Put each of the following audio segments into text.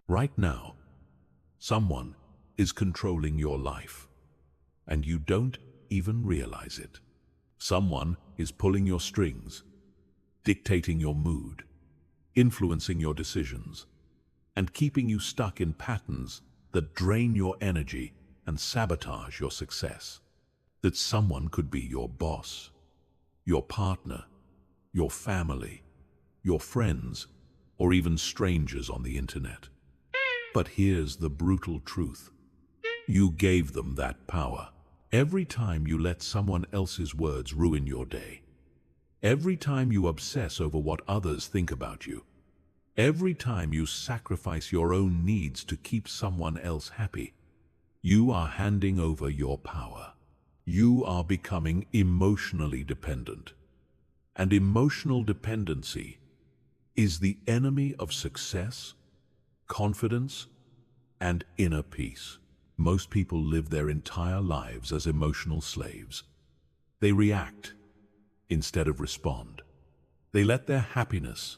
Right now, someone is controlling your life, and you don't even realize it. Someone is pulling your strings, dictating your mood, influencing your decisions, and keeping you stuck in patterns that drain your energy and sabotage your success. That someone could be your boss, your partner, your family, your friends, or even strangers on the internet. But here's the brutal truth. You gave them that power. Every time you let someone else's words ruin your day, every time you obsess over what others think about you, every time you sacrifice your own needs to keep someone else happy, you are handing over your power. You are becoming emotionally dependent. And emotional dependency is the enemy of success, confidence, and inner peace. Most people live their entire lives as emotional slaves. They react instead of respond. They let their happiness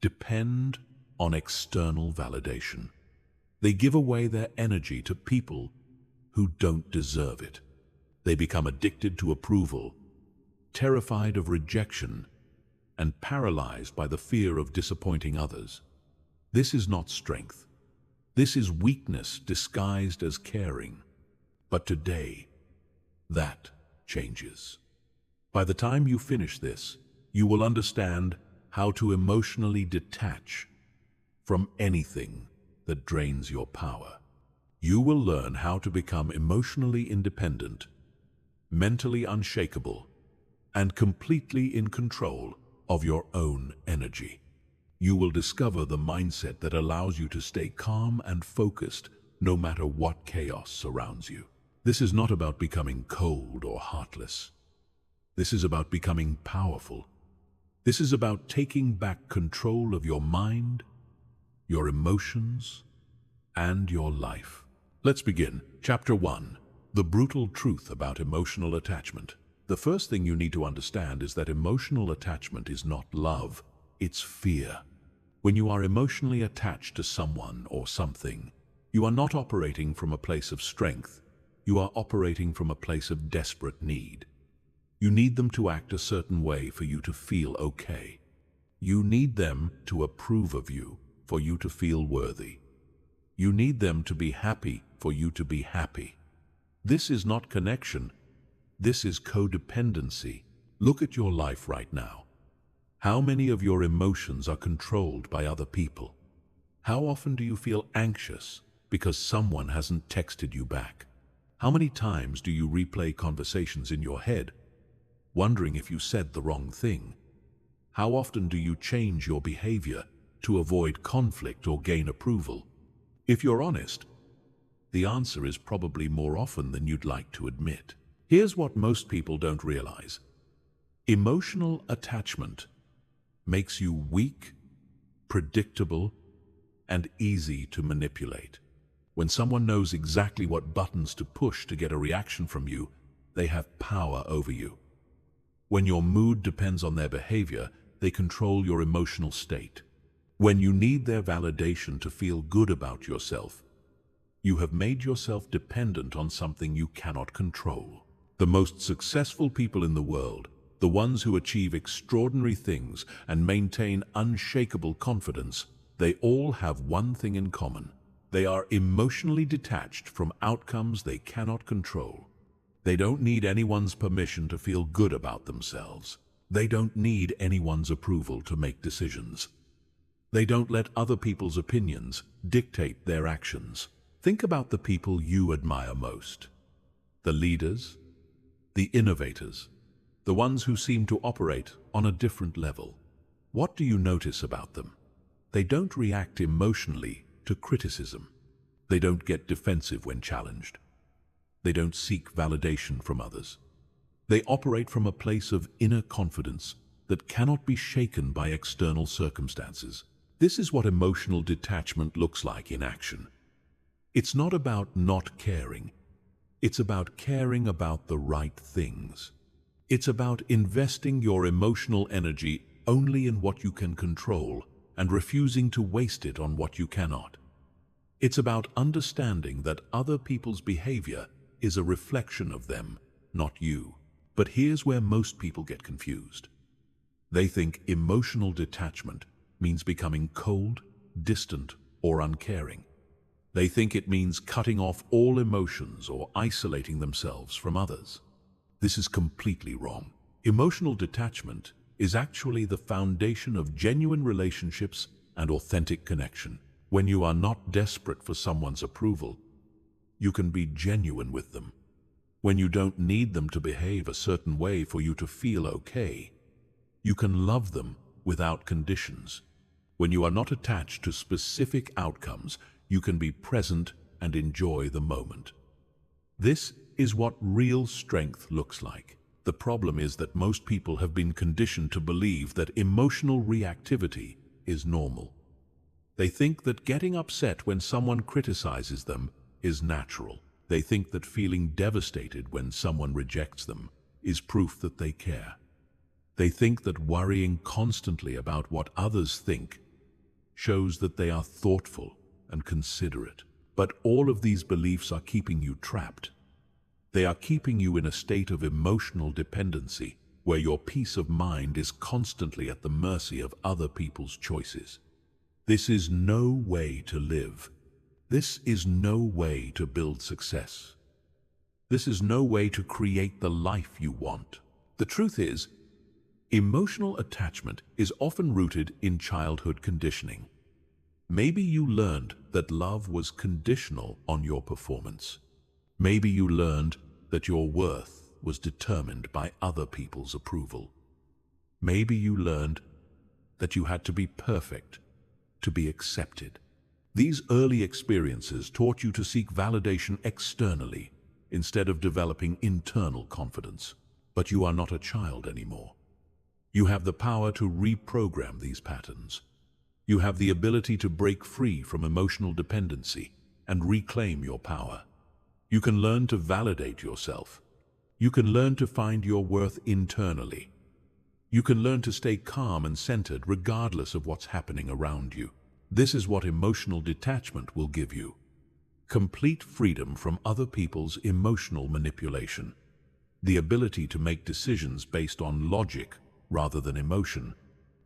depend on external validation. They give away their energy to people who don't deserve it. They become addicted to approval, terrified of rejection, and paralyzed by the fear of disappointing others. This is not strength. This is weakness disguised as caring. But today, that changes. By the time you finish this, you will understand how to emotionally detach from anything that drains your power. You will learn how to become emotionally independent, mentally unshakable, and completely in control of your own energy. You will discover the mindset that allows you to stay calm and focused no matter what chaos surrounds you. This is not about becoming cold or heartless. This is about becoming powerful. This is about taking back control of your mind, your emotions, and your life. Let's begin. Chapter 1. The brutal truth about emotional attachment. The first thing you need to understand is that emotional attachment is not love, it's fear. When you are emotionally attached to someone or something, you are not operating from a place of strength. You are operating from a place of desperate need. You need them to act a certain way for you to feel okay. You need them to approve of you for you to feel worthy. You need them to be happy for you to be happy. This is not connection. This is codependency. Look at your life right now. How many of your emotions are controlled by other people? How often do you feel anxious because someone hasn't texted you back? How many times do you replay conversations in your head, wondering if you said the wrong thing? How often do you change your behavior to avoid conflict or gain approval? If you're honest, the answer is probably more often than you'd like to admit. Here's what most people don't realize. Emotional attachment makes you weak, predictable, and easy to manipulate. When someone knows exactly what buttons to push to get a reaction from you, they have power over you. When your mood depends on their behavior, they control your emotional state. When you need their validation to feel good about yourself, you have made yourself dependent on something you cannot control. The most successful people in the world, the ones who achieve extraordinary things and maintain unshakable confidence, they all have one thing in common. They are emotionally detached from outcomes they cannot control. They don't need anyone's permission to feel good about themselves. They don't need anyone's approval to make decisions. They don't let other people's opinions dictate their actions. Think about the people you admire most. The leaders, the innovators, the ones who seem to operate on a different level. What do you notice about them? They don't react emotionally to criticism. They don't get defensive when challenged. They don't seek validation from others. They operate from a place of inner confidence that cannot be shaken by external circumstances. This is what emotional detachment looks like in action. It's not about not caring. It's about caring about the right things. It's about investing your emotional energy only in what you can control and refusing to waste it on what you cannot. It's about understanding that other people's behavior is a reflection of them, not you. But here's where most people get confused. They think emotional detachment means becoming cold, distant, or uncaring. They think it means cutting off all emotions or isolating themselves from others. This is completely wrong. Emotional detachment is actually the foundation of genuine relationships and authentic connection. When you are not desperate for someone's approval, you can be genuine with them. When you don't need them to behave a certain way for you to feel okay, you can love them without conditions. When you are not attached to specific outcomes, you can be present and enjoy the moment. This is what real strength looks like. The problem is that most people have been conditioned to believe that emotional reactivity is normal. They think that getting upset when someone criticizes them is natural. They think that feeling devastated when someone rejects them is proof that they care. They think that worrying constantly about what others think shows that they are thoughtful and considerate. But all of these beliefs are keeping you trapped. They are keeping you in a state of emotional dependency, where your peace of mind is constantly at the mercy of other people's choices. This is no way to live. This is no way to build success. This is no way to create the life you want. The truth is, emotional attachment is often rooted in childhood conditioning. Maybe you learned that love was conditional on your performance. Maybe you learned that your worth was determined by other people's approval. Maybe you learned that you had to be perfect to be accepted. These early experiences taught you to seek validation externally instead of developing internal confidence. But you are not a child anymore. You have the power to reprogram these patterns. You have the ability to break free from emotional dependency and reclaim your power. You can learn to validate yourself. You can learn to find your worth internally. You can learn to stay calm and centered regardless of what's happening around you. This is what emotional detachment will give you. Complete freedom from other people's emotional manipulation. The ability to make decisions based on logic rather than emotion.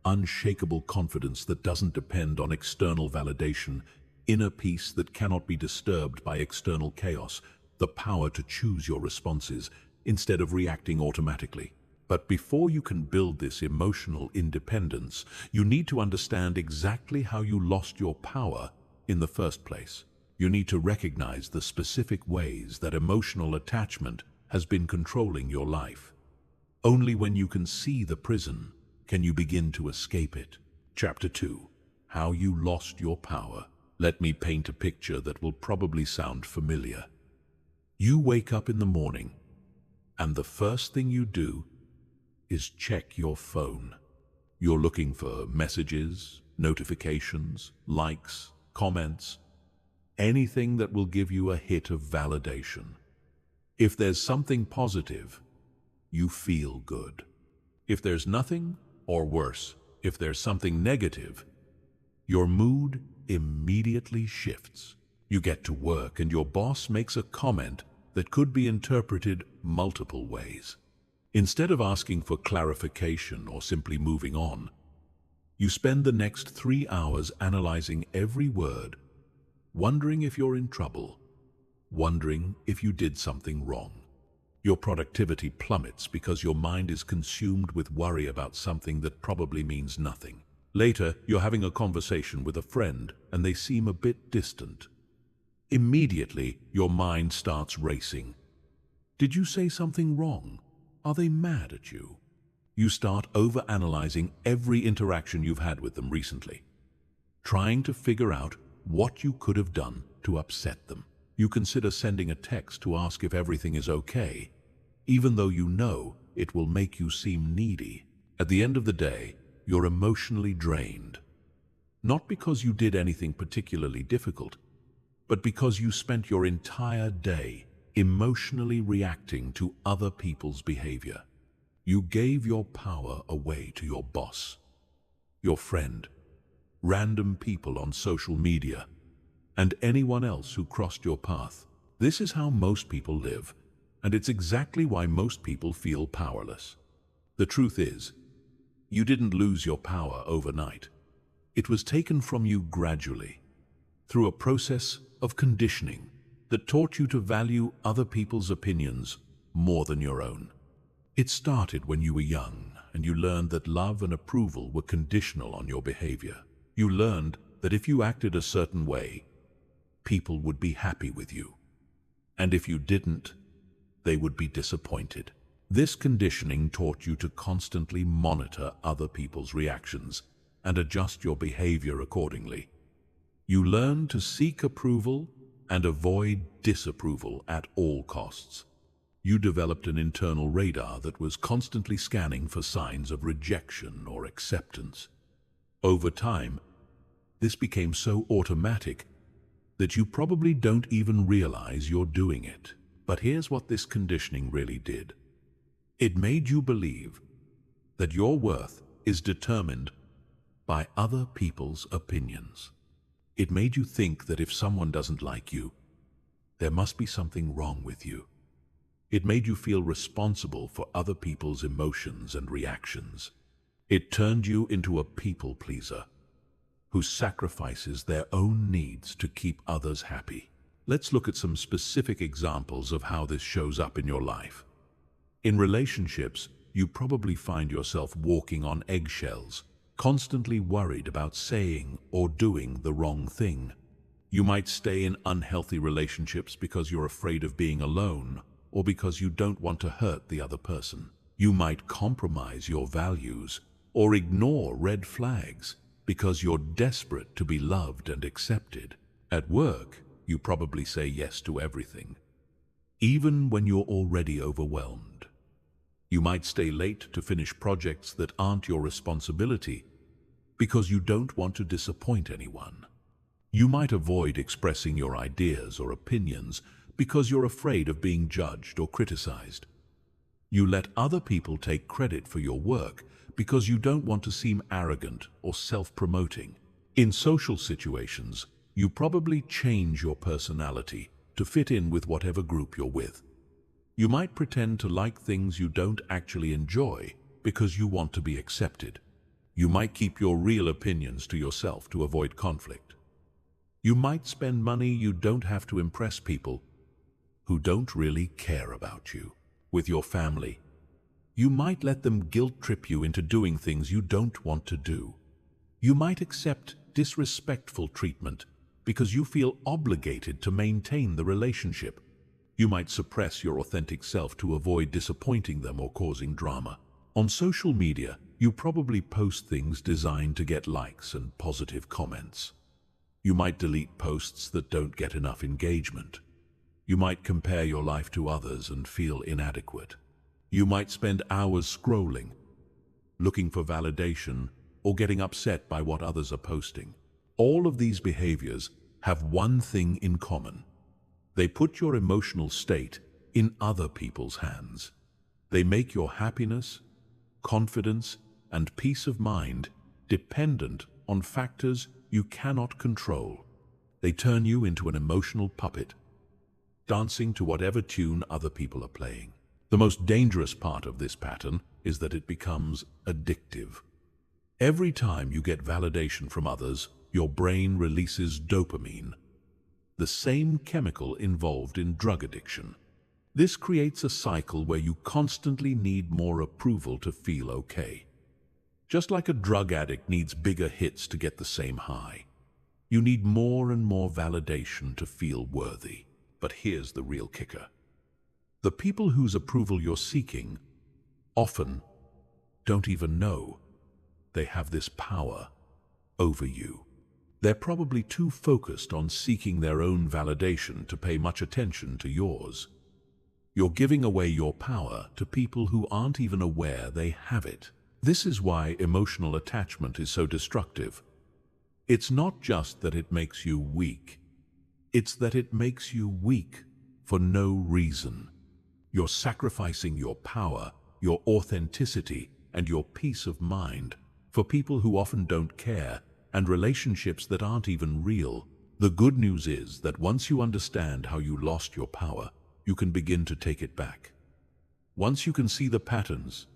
Unshakable confidence that doesn't depend on external validation. Inner peace that cannot be disturbed by external chaos. The power to choose your responses instead of reacting automatically. But before you can build this emotional independence, you need to understand exactly how you lost your power in the first place. You need to recognize the specific ways that emotional attachment has been controlling your life. Only when you can see the prison can you begin to escape it. Chapter 2. How you lost your power. Let me paint a picture that will probably sound familiar. You wake up in the morning, and the first thing you do is check your phone. You're looking for messages, notifications, likes, comments, anything that will give you a hit of validation. If there's something positive, you feel good. If there's nothing, or worse, if there's something negative, your mood immediately shifts. You get to work and your boss makes a comment that could be interpreted multiple ways. Instead of asking for clarification or simply moving on, you spend the next 3 hours analyzing every word, wondering if you're in trouble, wondering if you did something wrong. Your productivity plummets because your mind is consumed with worry about something that probably means nothing. Later, you're having a conversation with a friend and they seem a bit distant. Immediately, your mind starts racing. Did you say something wrong? Are they mad at you? You start overanalyzing every interaction you've had with them recently, trying to figure out what you could have done to upset them. You consider sending a text to ask if everything is okay, even though you know it will make you seem needy. At the end of the day, you're emotionally drained. Not because you did anything particularly difficult, but because you spent your entire day emotionally reacting to other people's behavior. You gave your power away to your boss, your friend, random people on social media, and anyone else who crossed your path. This is how most people live, and it's exactly why most people feel powerless. The truth is, you didn't lose your power overnight. It was taken from you gradually, through a process of conditioning that taught you to value other people's opinions more than your own. It started when you were young, and you learned that love and approval were conditional on your behavior. You learned that if you acted a certain way, people would be happy with you. And if you didn't, they would be disappointed. This conditioning taught you to constantly monitor other people's reactions and adjust your behavior accordingly. You learned to seek approval and avoid disapproval at all costs. You developed an internal radar that was constantly scanning for signs of rejection or acceptance. Over time, this became so automatic that you probably don't even realize you're doing it. But here's what this conditioning really did. It made you believe that your worth is determined by other people's opinions. It made you think that if someone doesn't like you, there must be something wrong with you. It made you feel responsible for other people's emotions and reactions. It turned you into a people pleaser who sacrifices their own needs to keep others happy. Let's look at some specific examples of how this shows up in your life. In relationships, you probably find yourself walking on eggshells, constantly worried about saying or doing the wrong thing. You might stay in unhealthy relationships because you're afraid of being alone, or because you don't want to hurt the other person. You might compromise your values or ignore red flags because you're desperate to be loved and accepted. At work, you probably say yes to everything, even when you're already overwhelmed. You might stay late to finish projects that aren't your responsibility because you don't want to disappoint anyone. You might avoid expressing your ideas or opinions because you're afraid of being judged or criticized. You let other people take credit for your work because you don't want to seem arrogant or self-promoting. In social situations, you probably change your personality to fit in with whatever group you're with. You might pretend to like things you don't actually enjoy because you want to be accepted. You might keep your real opinions to yourself to avoid conflict. You might spend money you don't have to impress people who don't really care about you. With your family, you might let them guilt-trip you into doing things you don't want to do. You might accept disrespectful treatment because you feel obligated to maintain the relationship. You might suppress your authentic self to avoid disappointing them or causing drama. On social media, you probably post things designed to get likes and positive comments. You might delete posts that don't get enough engagement. You might compare your life to others and feel inadequate. You might spend hours scrolling, looking for validation, or getting upset by what others are posting. All of these behaviors have one thing in common. They put your emotional state in other people's hands. They make your happiness, confidence, and peace of mind dependent on factors you cannot control. They turn you into an emotional puppet, dancing to whatever tune other people are playing. The most dangerous part of this pattern is that it becomes addictive. Every time you get validation from others, your brain releases dopamine, the same chemical involved in drug addiction. This creates a cycle where you constantly need more approval to feel okay. Just like a drug addict needs bigger hits to get the same high, you need more and more validation to feel worthy. But here's the real kicker. The people whose approval you're seeking often don't even know they have this power over you. They're probably too focused on seeking their own validation to pay much attention to yours. You're giving away your power to people who aren't even aware they have it. This is why emotional attachment is so destructive. It's not just that it makes you weak. It's that it makes you weak for no reason. You're sacrificing your power, your authenticity, and your peace of mind for people who often don't care and relationships that aren't even real. The good news is that once you understand how you lost your power, you can begin to take it back. Once you can see the patterns,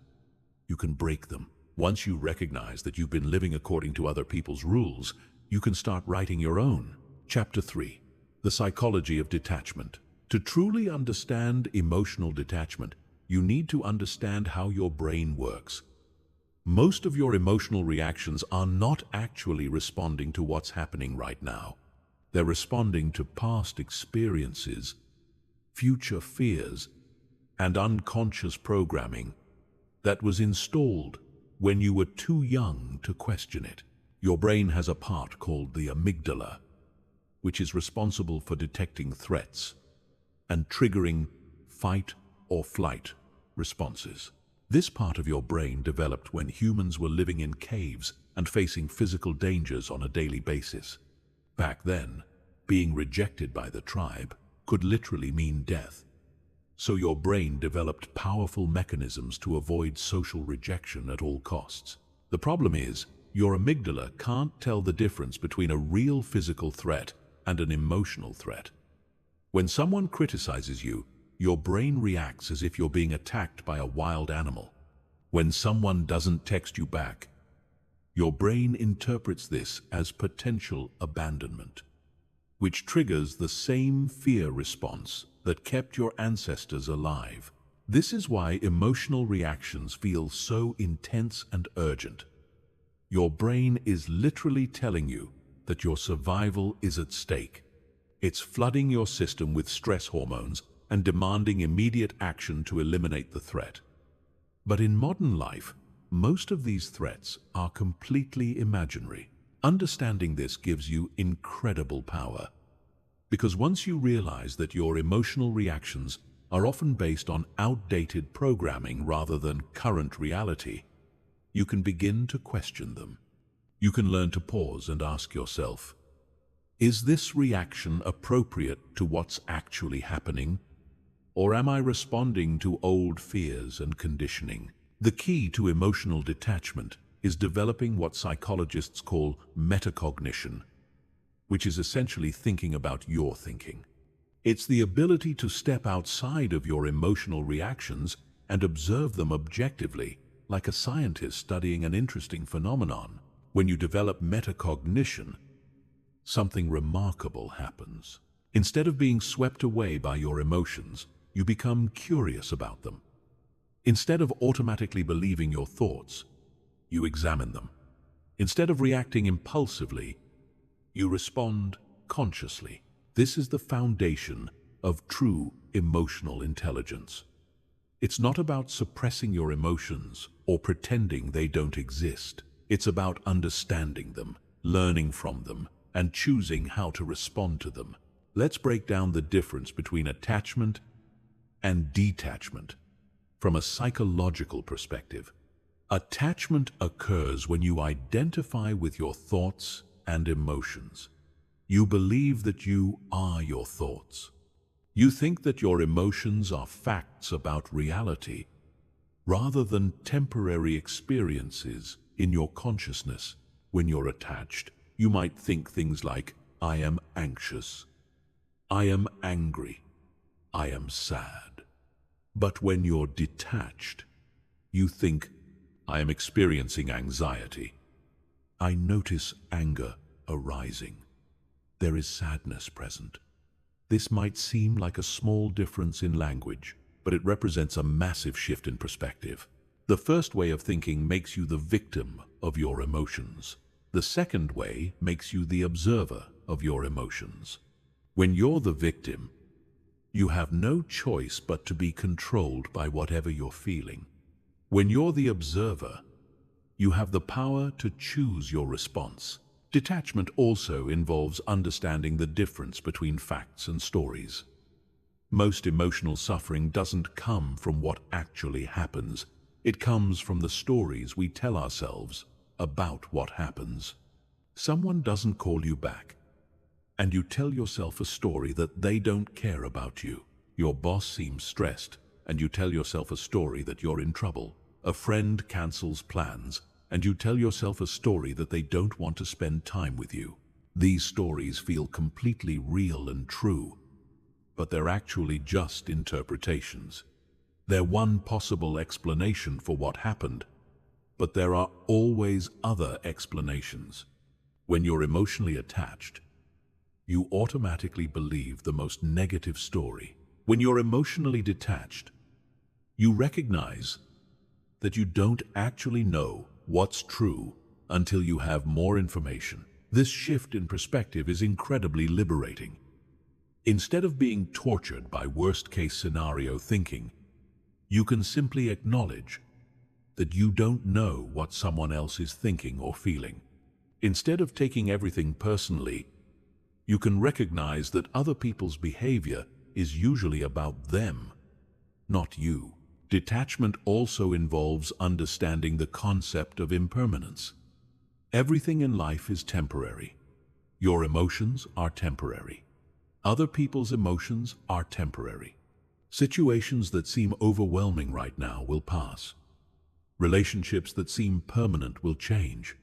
you can break them. Once you recognize that you've been living according to other people's rules, you can start writing your own. Chapter 3. The Psychology of Detachment. To truly understand emotional detachment, you need to understand how your brain works. Most of your emotional reactions are not actually responding to what's happening right now. They're responding to past experiences, future fears, and unconscious programming that was installed when you were too young to question it. Your brain has a part called the amygdala, which is responsible for detecting threats and triggering fight or flight responses. This part of your brain developed when humans were living in caves and facing physical dangers on a daily basis. Back then, being rejected by the tribe could literally mean death. So your brain developed powerful mechanisms to avoid social rejection at all costs. The problem is, your amygdala can't tell the difference between a real physical threat and an emotional threat. When someone criticizes you, your brain reacts as if you're being attacked by a wild animal. When someone doesn't text you back, your brain interprets this as potential abandonment, which triggers the same fear response that kept your ancestors alive. This is why emotional reactions feel so intense and urgent. Your brain is literally telling you that your survival is at stake. It's flooding your system with stress hormones and demanding immediate action to eliminate the threat. But in modern life, most of these threats are completely imaginary. Understanding this gives you incredible power. Because once you realize that your emotional reactions are often based on outdated programming rather than current reality, you can begin to question them. You can learn to pause and ask yourself, is this reaction appropriate to what's actually happening? Or am I responding to old fears and conditioning? The key to emotional detachment is developing what psychologists call metacognition, which is essentially thinking about your thinking. It's the ability to step outside of your emotional reactions and observe them objectively, like a scientist studying an interesting phenomenon. When you develop metacognition, something remarkable happens. Instead of being swept away by your emotions, you become curious about them. Instead of automatically believing your thoughts, you examine them. Instead of reacting impulsively, you respond consciously. This is the foundation of true emotional intelligence. It's not about suppressing your emotions or pretending they don't exist. It's about understanding them, learning from them, and choosing how to respond to them. Let's break down the difference between attachment and detachment from a psychological perspective. Attachment occurs when you identify with your thoughts and emotions. You believe that you are your thoughts. You think that your emotions are facts about reality, rather than temporary experiences in your consciousness. When you're attached, you might think things like, I am anxious, I am angry, I am sad. But when you're detached, you think, I am experiencing anxiety. I notice anger arising. There is sadness present. This might seem like a small difference in language, but it represents a massive shift in perspective. The first way of thinking makes you the victim of your emotions. The second way makes you the observer of your emotions. When you're the victim, you have no choice but to be controlled by whatever you're feeling. When you're the observer, you have the power to choose your response. Detachment also involves understanding the difference between facts and stories. Most emotional suffering doesn't come from what actually happens. It comes from the stories we tell ourselves about what happens. Someone doesn't call you back, and you tell yourself a story that they don't care about you. Your boss seems stressed, and you tell yourself a story that you're in trouble. A friend cancels plans, and you tell yourself a story that they don't want to spend time with you. These stories feel completely real and true, but they're actually just interpretations. They're one possible explanation for what happened, but there are always other explanations. When you're emotionally attached, you automatically believe the most negative story. When you're emotionally detached, you recognize that you don't actually know what's true until you have more information. This shift in perspective is incredibly liberating. Instead of being tortured by worst-case scenario thinking, you can simply acknowledge that you don't know what someone else is thinking or feeling. Instead of taking everything personally, you can recognize that other people's behavior is usually about them, not you. Detachment also involves understanding the concept of impermanence. Everything in life is temporary. Your emotions are temporary. Other people's emotions are temporary. Situations that seem overwhelming right now will pass. Relationships that seem permanent will change.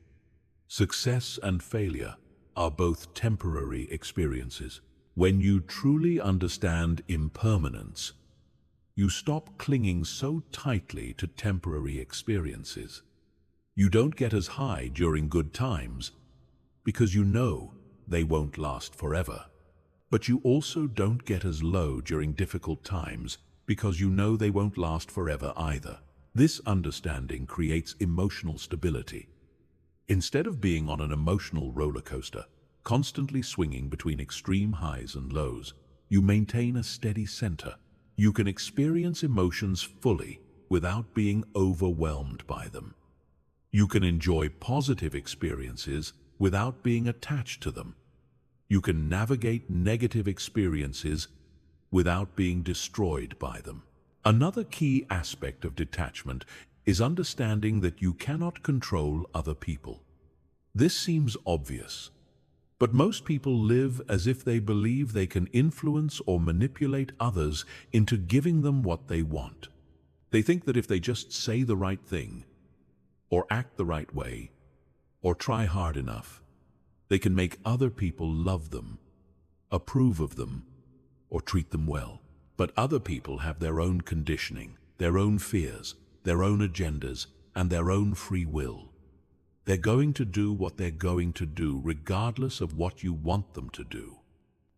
Success and failure are both temporary experiences. When you truly understand impermanence, you stop clinging so tightly to temporary experiences. You don't get as high during good times because you know they won't last forever. But you also don't get as low during difficult times because you know they won't last forever either. This understanding creates emotional stability. Instead of being on an emotional roller coaster, constantly swinging between extreme highs and lows, you maintain a steady center. You can experience emotions fully without being overwhelmed by them. You can enjoy positive experiences without being attached to them. You can navigate negative experiences without being destroyed by them. Another key aspect of detachment is understanding that you cannot control other people. This seems obvious, but most people live as if they believe they can influence or manipulate others into giving them what they want. They think that if they just say the right thing, or act the right way, or try hard enough, they can make other people love them, approve of them, or treat them well. But other people have their own conditioning, their own fears, their own agendas, and their own free will. They're going to do what they're going to do regardless of what you want them to do.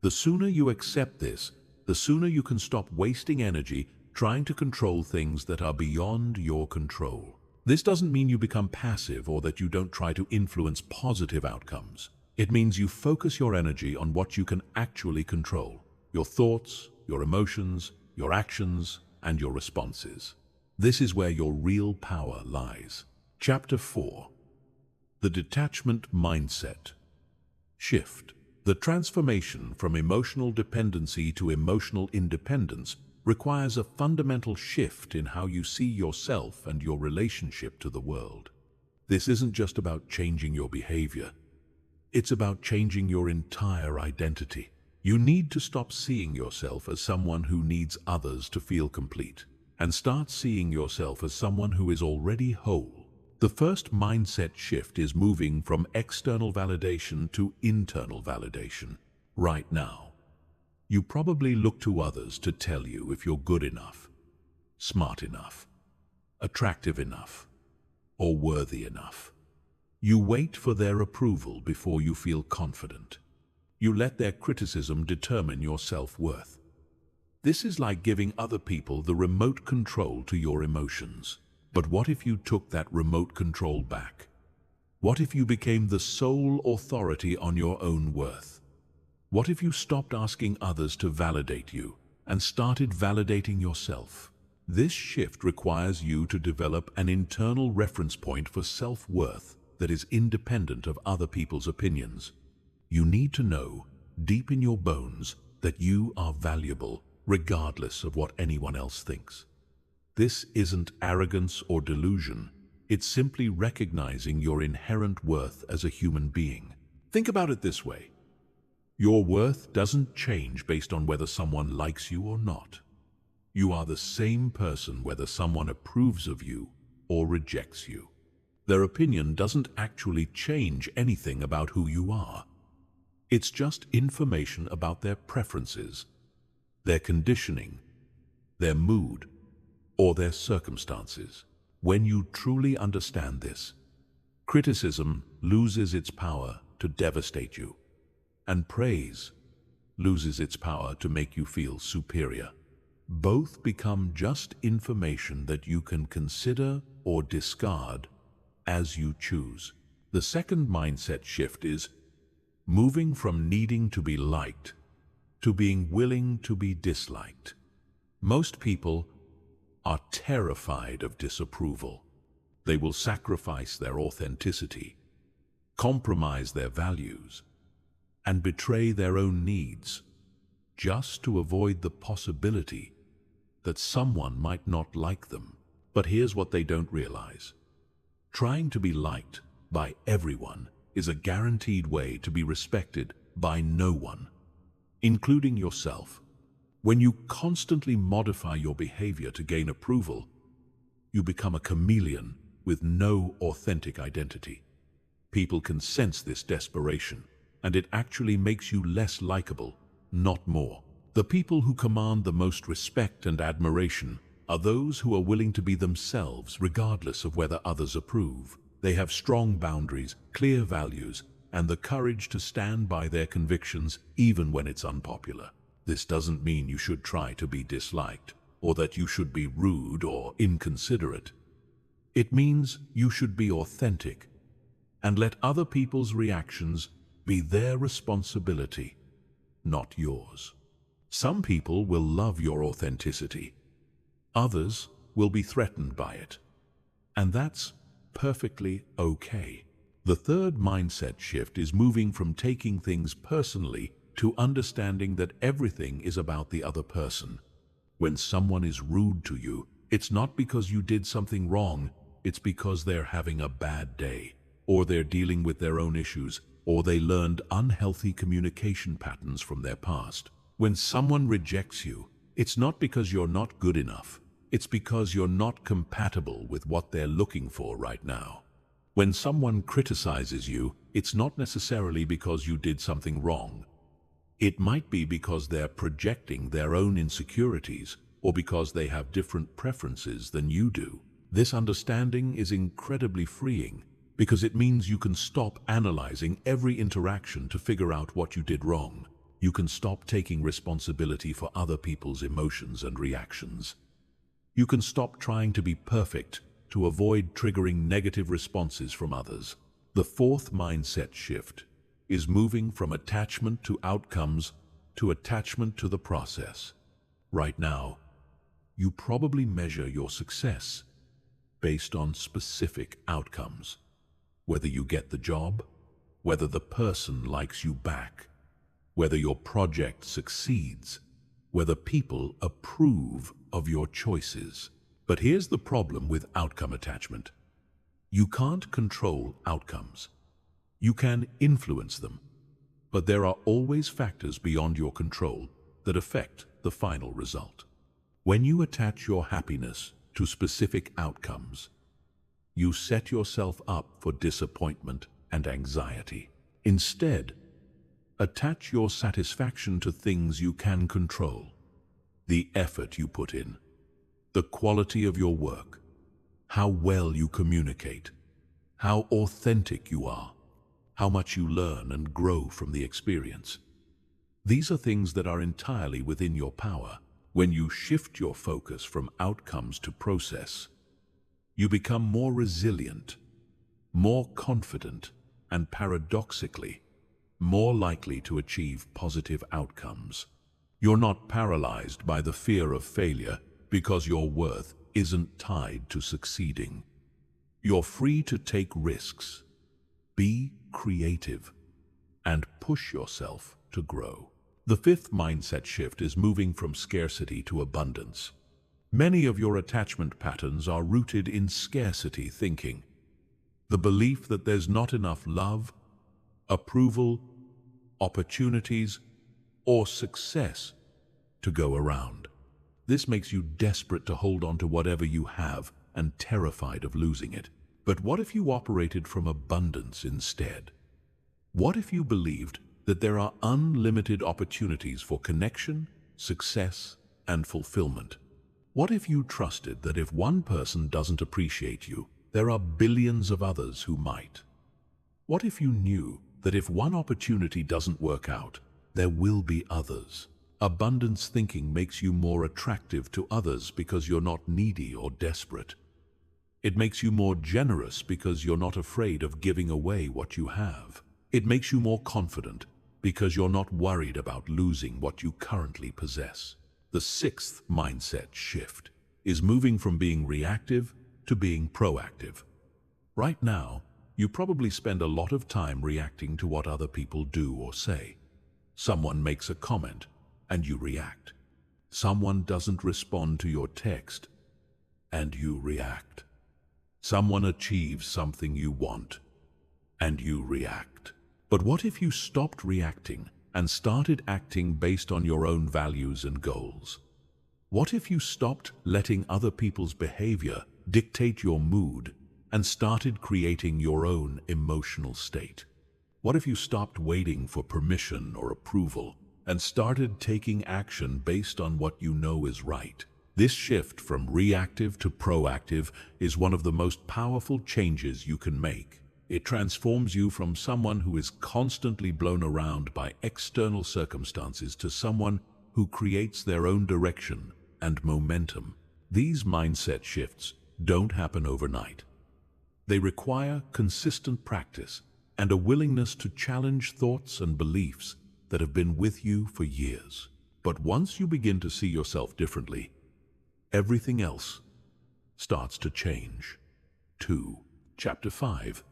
The sooner you accept this, the sooner you can stop wasting energy trying to control things that are beyond your control. This doesn't mean you become passive or that you don't try to influence positive outcomes. It means you focus your energy on what you can actually control: your thoughts, your emotions, your actions, and your responses. This is where your real power lies. Chapter 4. The Detachment Mindset Shift. The transformation from emotional dependency to emotional independence requires a fundamental shift in how you see yourself and your relationship to the world. This isn't just about changing your behavior. It's about changing your entire identity. You need to stop seeing yourself as someone who needs others to feel complete, and start seeing yourself as someone who is already whole. The first mindset shift is moving from external validation to internal validation. Right now, you probably look to others to tell you if you're good enough, smart enough, attractive enough, or worthy enough. You wait for their approval before you feel confident. You let their criticism determine your self-worth. This is like giving other people the remote control to your emotions. But what if you took that remote control back? What if you became the sole authority on your own worth? What if you stopped asking others to validate you and started validating yourself? This shift requires you to develop an internal reference point for self-worth that is independent of other people's opinions. You need to know, deep in your bones, that you are valuable, regardless of what anyone else thinks. This isn't arrogance or delusion. It's simply recognizing your inherent worth as a human being. Think about it this way. Your worth doesn't change based on whether someone likes you or not. You are the same person whether someone approves of you or rejects you. Their opinion doesn't actually change anything about who you are. It's just information about their preferences, their conditioning, their mood, or their circumstances. When you truly understand this, criticism loses its power to devastate you, and praise loses its power to make you feel superior. Both become just information that you can consider or discard as you choose. The second mindset shift is moving from needing to be liked to being willing to be disliked. Most people are terrified of disapproval. They will sacrifice their authenticity, compromise their values, and betray their own needs just to avoid the possibility that someone might not like them. But here's what they don't realize. Trying to be liked by everyone is a guaranteed way to be respected by no one, including yourself. When you constantly modify your behavior to gain approval, you become a chameleon with no authentic identity. People can sense this desperation, and it actually makes you less likable, not more. The people who command the most respect and admiration are those who are willing to be themselves regardless of whether others approve. They have strong boundaries, clear values, and the courage to stand by their convictions even when it's unpopular. This doesn't mean you should try to be disliked, or that you should be rude or inconsiderate. It means you should be authentic and let other people's reactions be their responsibility, not yours. Some people will love your authenticity. Others will be threatened by it. And that's perfectly okay. The third mindset shift is moving from taking things personally to understanding that everything is about the other person. When someone is rude to you, it's not because you did something wrong, it's because they're having a bad day, or they're dealing with their own issues, or they learned unhealthy communication patterns from their past. When someone rejects you, it's not because you're not good enough. It's because you're not compatible with what they're looking for right now. When someone criticizes you, it's not necessarily because you did something wrong. It might be because they're projecting their own insecurities, or because they have different preferences than you do. This understanding is incredibly freeing, because it means you can stop analyzing every interaction to figure out what you did wrong. You can stop taking responsibility for other people's emotions and reactions. You can stop trying to be perfect to avoid triggering negative responses from others. The fourth mindset shift is moving from attachment to outcomes to attachment to the process. Right now, you probably measure your success based on specific outcomes. Whether you get the job, whether the person likes you back, whether your project succeeds, whether people approve of your choices. But here's the problem with outcome attachment. You can't control outcomes. You can influence them, but there are always factors beyond your control that affect the final result. When you attach your happiness to specific outcomes, you set yourself up for disappointment and anxiety. Instead, attach your satisfaction to things you can control. The effort you put in, the quality of your work, how well you communicate, how authentic you are, how much you learn and grow from the experience. These are things that are entirely within your power. When you shift your focus from outcomes to process, you become more resilient, more confident, and paradoxically, more likely to achieve positive outcomes. You're not paralyzed by the fear of failure because your worth isn't tied to succeeding. You're free to take risks, be creative, and push yourself to grow. The fifth mindset shift is moving from scarcity to abundance. Many of your attachment patterns are rooted in scarcity thinking, the belief that there's not enough love, approval, opportunities, or success to go around. This makes you desperate to hold on to whatever you have and terrified of losing it. But what if you operated from abundance instead? What if you believed that there are unlimited opportunities for connection, success, and fulfillment? What if you trusted that if one person doesn't appreciate you, there are billions of others who might? What if you knew that if one opportunity doesn't work out, there will be others? Abundance thinking makes you more attractive to others because you're not needy or desperate. It makes you more generous because you're not afraid of giving away what you have. It makes you more confident because you're not worried about losing what you currently possess. The sixth mindset shift is moving from being reactive to being proactive. Right now, you probably spend a lot of time reacting to what other people do or say. Someone makes a comment, and you react. Someone doesn't respond to your text, and you react. Someone achieves something you want, and you react. But what if you stopped reacting and started acting based on your own values and goals? What if you stopped letting other people's behavior dictate your mood and started creating your own emotional state? What if you stopped waiting for permission or approval and started taking action based on what you know is right? This shift from reactive to proactive is one of the most powerful changes you can make. It transforms you from someone who is constantly blown around by external circumstances to someone who creates their own direction and momentum. These mindset shifts don't happen overnight. They require consistent practice and a willingness to challenge thoughts and beliefs that have been with you for years. But once you begin to see yourself differently, everything else starts to change. Chapter 5.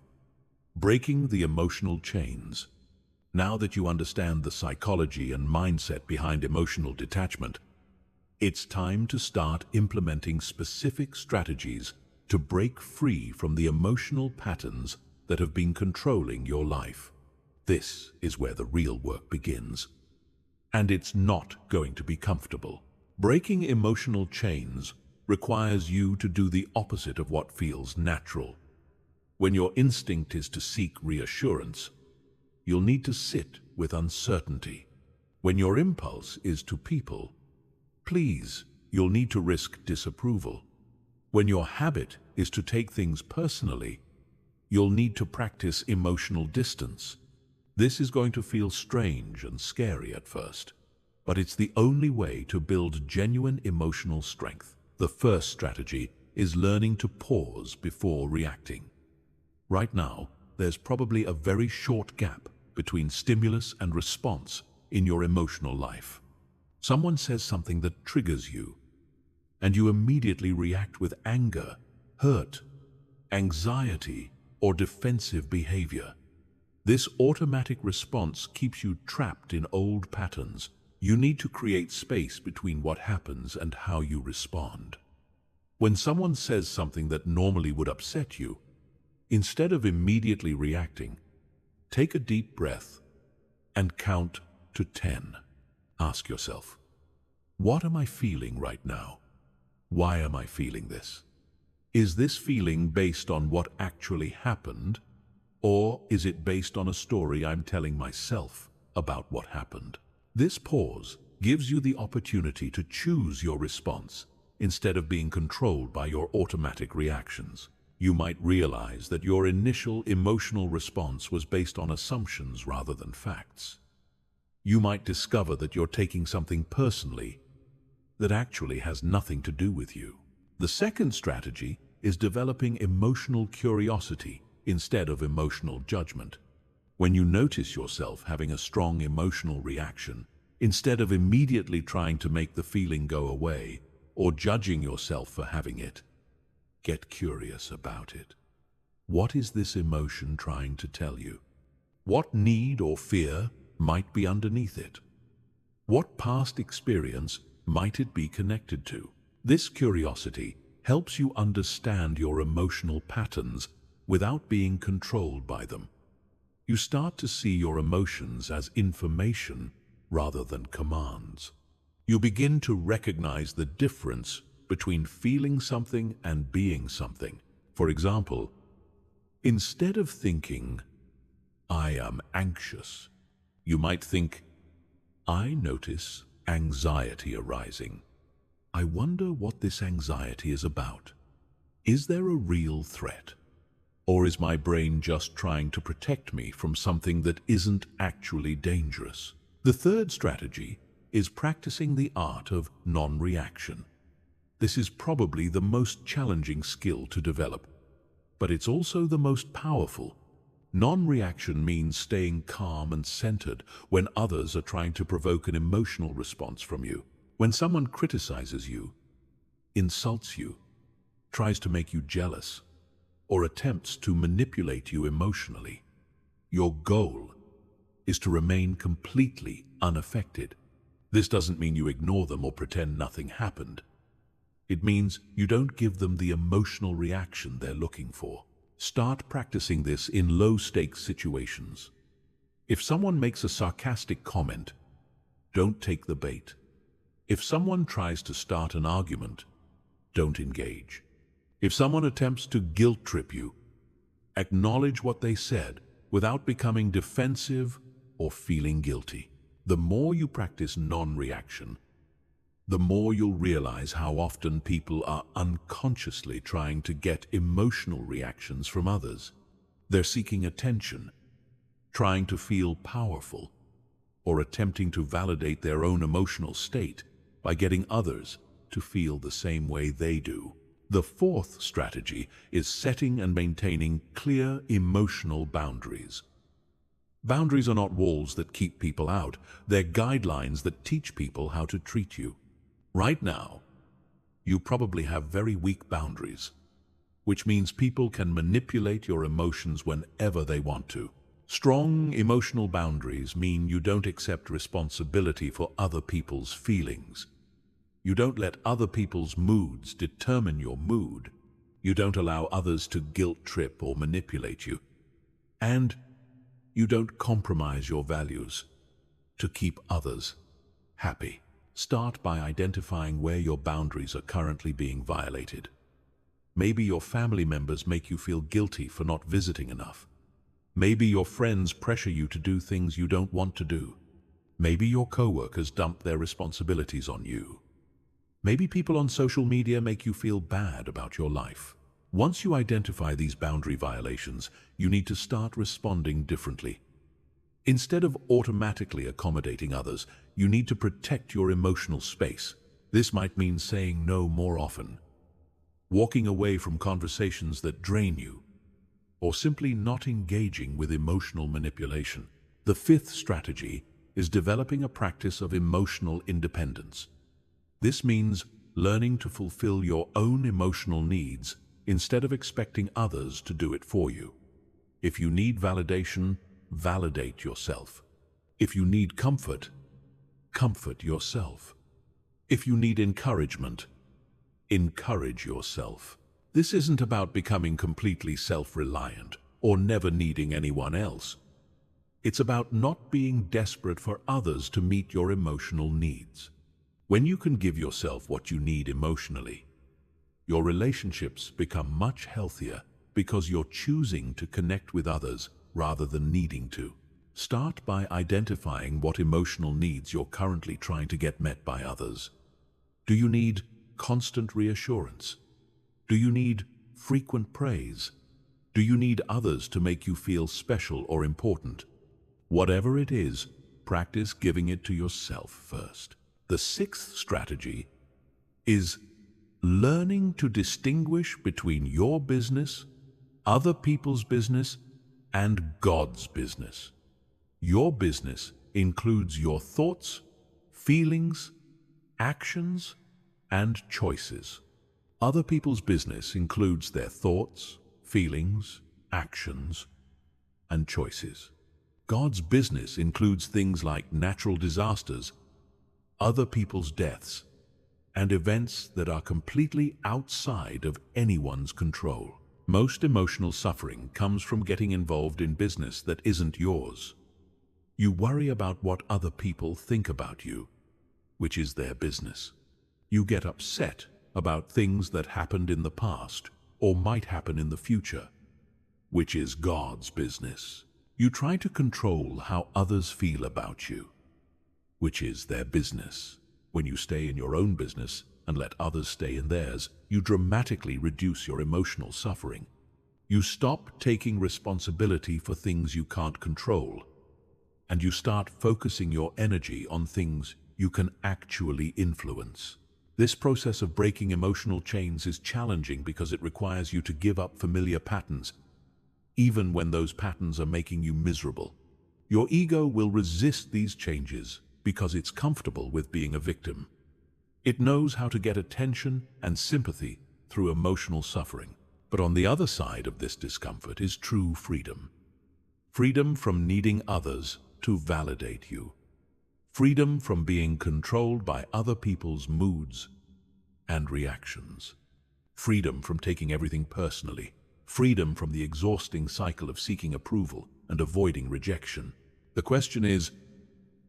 Breaking the emotional chains. Now that you understand the psychology and mindset behind emotional detachment, it's time to start implementing specific strategies to break free from the emotional patterns that have been controlling your life. This is where the real work begins. And it's not going to be comfortable. Breaking emotional chains requires you to do the opposite of what feels natural. When your instinct is to seek reassurance, you'll need to sit with uncertainty. When your impulse is to people please, you'll need to risk disapproval. When your habit is to take things personally, you'll need to practice emotional distance. This is going to feel strange and scary at first, but it's the only way to build genuine emotional strength. The first strategy is learning to pause before reacting. Right now, there's probably a very short gap between stimulus and response in your emotional life. Someone says something that triggers you, and you immediately react with anger, hurt, anxiety, or defensive behavior. This automatic response keeps you trapped in old patterns. You need to create space between what happens and how you respond. When someone says something that normally would upset you, instead of immediately reacting, take a deep breath and count to 10. Ask yourself, what am I feeling right now? Why am I feeling this? Is this feeling based on what actually happened, or is it based on a story I'm telling myself about what happened? This pause gives you the opportunity to choose your response instead of being controlled by your automatic reactions. You might realize that your initial emotional response was based on assumptions rather than facts. You might discover that you're taking something personally that actually has nothing to do with you. The second strategy is developing emotional curiosity instead of emotional judgment. When you notice yourself having a strong emotional reaction, instead of immediately trying to make the feeling go away or judging yourself for having it, get curious about it. What is this emotion trying to tell you? What need or fear might be underneath it? What past experience might it be connected to? This curiosity helps you understand your emotional patterns without being controlled by them. You start to see your emotions as information rather than commands. You begin to recognize the difference between feeling something and being something. For example, instead of thinking, I am anxious, You might think, I notice anxiety arising. I wonder what this anxiety is about. Is there a real threat? Or is my brain just trying to protect me from something that isn't actually dangerous? The third strategy is practicing the art of non-reaction. This is probably the most challenging skill to develop, but it's also the most powerful. Non-reaction means staying calm and centered when others are trying to provoke an emotional response from you. When someone criticizes you, insults you, tries to make you jealous, or attempts to manipulate you emotionally, your goal is to remain completely unaffected. This doesn't mean you ignore them or pretend nothing happened. It means you don't give them the emotional reaction they're looking for. Start practicing this in low-stakes situations. If someone makes a sarcastic comment, don't take the bait. If someone tries to start an argument, don't engage. If someone attempts to guilt-trip you, acknowledge what they said without becoming defensive or feeling guilty. The more you practice non-reaction, the more you'll realize how often people are unconsciously trying to get emotional reactions from others. They're seeking attention, trying to feel powerful, or attempting to validate their own emotional state by getting others to feel the same way they do. The fourth strategy is setting and maintaining clear emotional boundaries. Boundaries are not walls that keep people out, they're guidelines that teach people how to treat you. Right now, you probably have very weak boundaries, which means people can manipulate your emotions whenever they want to. Strong emotional boundaries mean you don't accept responsibility for other people's feelings. You don't let other people's moods determine your mood. You don't allow others to guilt-trip or manipulate you. And you don't compromise your values to keep others happy. Start by identifying where your boundaries are currently being violated. Maybe your family members make you feel guilty for not visiting enough. Maybe your friends pressure you to do things you don't want to do. Maybe your coworkers dump their responsibilities on you. Maybe people on social media make you feel bad about your life. Once you identify these boundary violations, you need to start responding differently. Instead of automatically accommodating others, you need to protect your emotional space. This might mean saying no more often, walking away from conversations that drain you, or simply not engaging with emotional manipulation. The fifth strategy is developing a practice of emotional independence. This means learning to fulfill your own emotional needs instead of expecting others to do it for you. If you need validation, validate yourself. If you need comfort, comfort yourself. If you need encouragement, encourage yourself. This isn't about becoming completely self-reliant or never needing anyone else. It's about not being desperate for others to meet your emotional needs. When you can give yourself what you need emotionally, your relationships become much healthier because you're choosing to connect with others rather than needing to. Start by identifying what emotional needs you're currently trying to get met by others. Do you need constant reassurance? Do you need frequent praise? Do you need others to make you feel special or important? Whatever it is, practice giving it to yourself first. The sixth strategy is learning to distinguish between your business, other people's business, and God's business. Your business includes your thoughts, feelings, actions, and choices. Other people's business includes their thoughts, feelings, actions, and choices. God's business includes things like natural disasters, other people's deaths, and events that are completely outside of anyone's control. Most emotional suffering comes from getting involved in business that isn't yours. You worry about what other people think about you, which is their business. You get upset about things that happened in the past or might happen in the future, which is God's business. You try to control how others feel about you, which is their business. When you stay in your own business and let others stay in theirs, you dramatically reduce your emotional suffering. You stop taking responsibility for things you can't control, and you start focusing your energy on things you can actually influence. This process of breaking emotional chains is challenging because it requires you to give up familiar patterns, even when those patterns are making you miserable. Your ego will resist these changes because it's comfortable with being a victim. It knows how to get attention and sympathy through emotional suffering. But on the other side of this discomfort is true freedom. Freedom from needing others to validate you. Freedom from being controlled by other people's moods and reactions. Freedom from taking everything personally. Freedom from the exhausting cycle of seeking approval and avoiding rejection. The question is,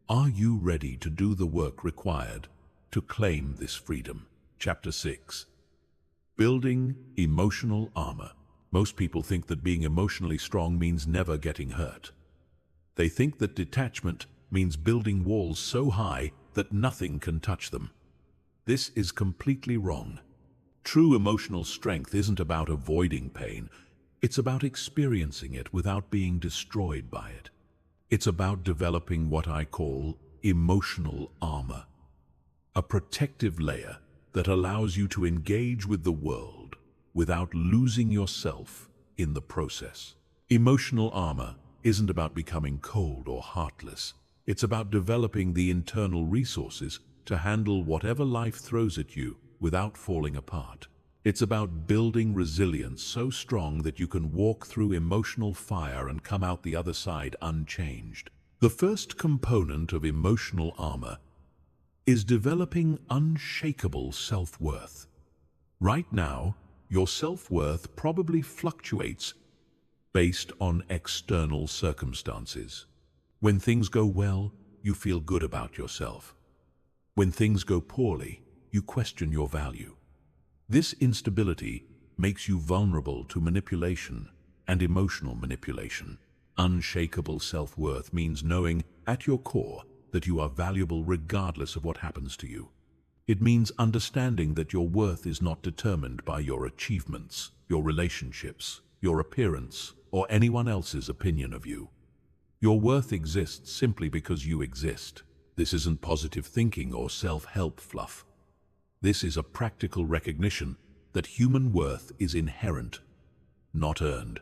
are you ready to do the work required to claim this freedom? Chapter 6. Building emotional armor. Most people think that being emotionally strong means never getting hurt. They think that detachment means building walls so high that nothing can touch them. This is completely wrong. True emotional strength isn't about avoiding pain. It's about experiencing it without being destroyed by it. It's about developing what I call emotional armor, a protective layer that allows you to engage with the world without losing yourself in the process. Emotional armor isn't about becoming cold or heartless. It's about developing the internal resources to handle whatever life throws at you without falling apart. It's about building resilience so strong that you can walk through emotional fire and come out the other side unchanged. The first component of emotional armor is developing unshakable self-worth. Right now, your self-worth probably fluctuates based on external circumstances. When things go well, you feel good about yourself. When things go poorly, you question your value. This instability makes you vulnerable to manipulation and emotional manipulation. Unshakable self-worth means knowing at your core that you are valuable regardless of what happens to you. It means understanding that your worth is not determined by your achievements, your relationships, your appearance, or anyone else's opinion of you. Your worth exists simply because you exist. This isn't positive thinking or self-help fluff. This is a practical recognition that human worth is inherent, not earned.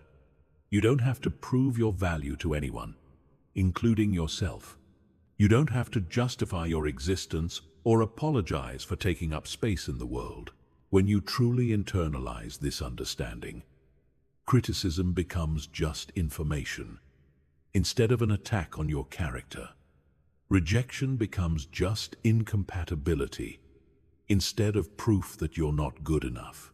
You don't have to prove your value to anyone, including yourself. You don't have to justify your existence or apologize for taking up space in the world. When you truly internalize this understanding, criticism becomes just information, instead of an attack on your character. Rejection becomes just incompatibility, instead of proof that you're not good enough.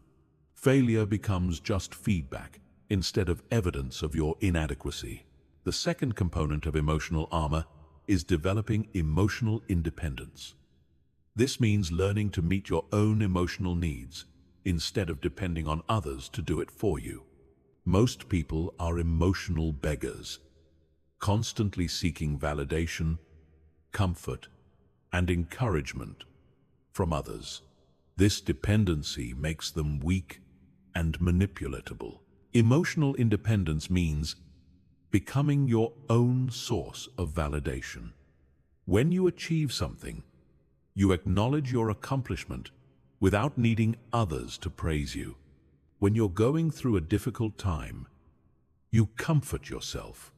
Failure becomes just feedback, instead of evidence of your inadequacy. The second component of emotional armor is developing emotional independence. This means learning to meet your own emotional needs instead of depending on others to do it for you. Most people are emotional beggars, constantly seeking validation, comfort, and encouragement from others. This dependency makes them weak and manipulatable. Emotional independence means becoming your own source of validation. When you achieve something, you acknowledge your accomplishment without needing others to praise you. When you're going through a difficult time, you comfort yourself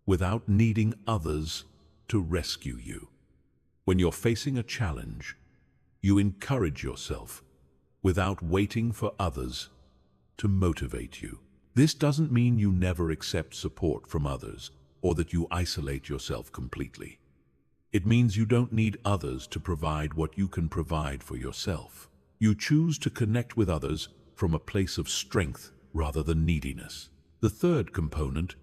without needing others to rescue you. When you're facing a challenge, you encourage yourself without waiting for others to motivate you. This doesn't mean you never accept support from others or that you isolate yourself completely. It means you don't need others to provide what you can provide for yourself. You choose to connect with others from a place of strength rather than neediness. The third component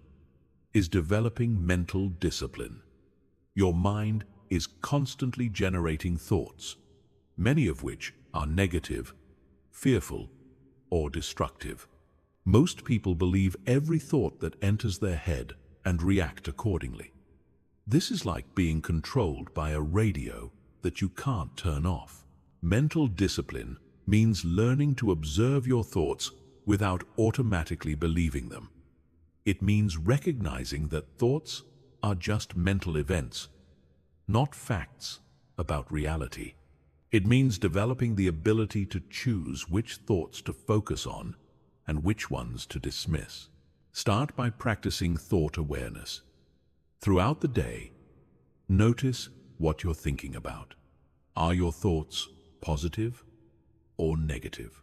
is developing mental discipline. Your mind is constantly generating thoughts, many of which are negative, fearful, or destructive. Most people believe every thought that enters their head and react accordingly. This is like being controlled by a radio that you can't turn off. Mental discipline means learning to observe your thoughts without automatically believing them. It means recognizing that thoughts are just mental events, not facts about reality. It means developing the ability to choose which thoughts to focus on and which ones to dismiss. Start by practicing thought awareness. Throughout the day, notice what you're thinking about. Are your thoughts positive or negative?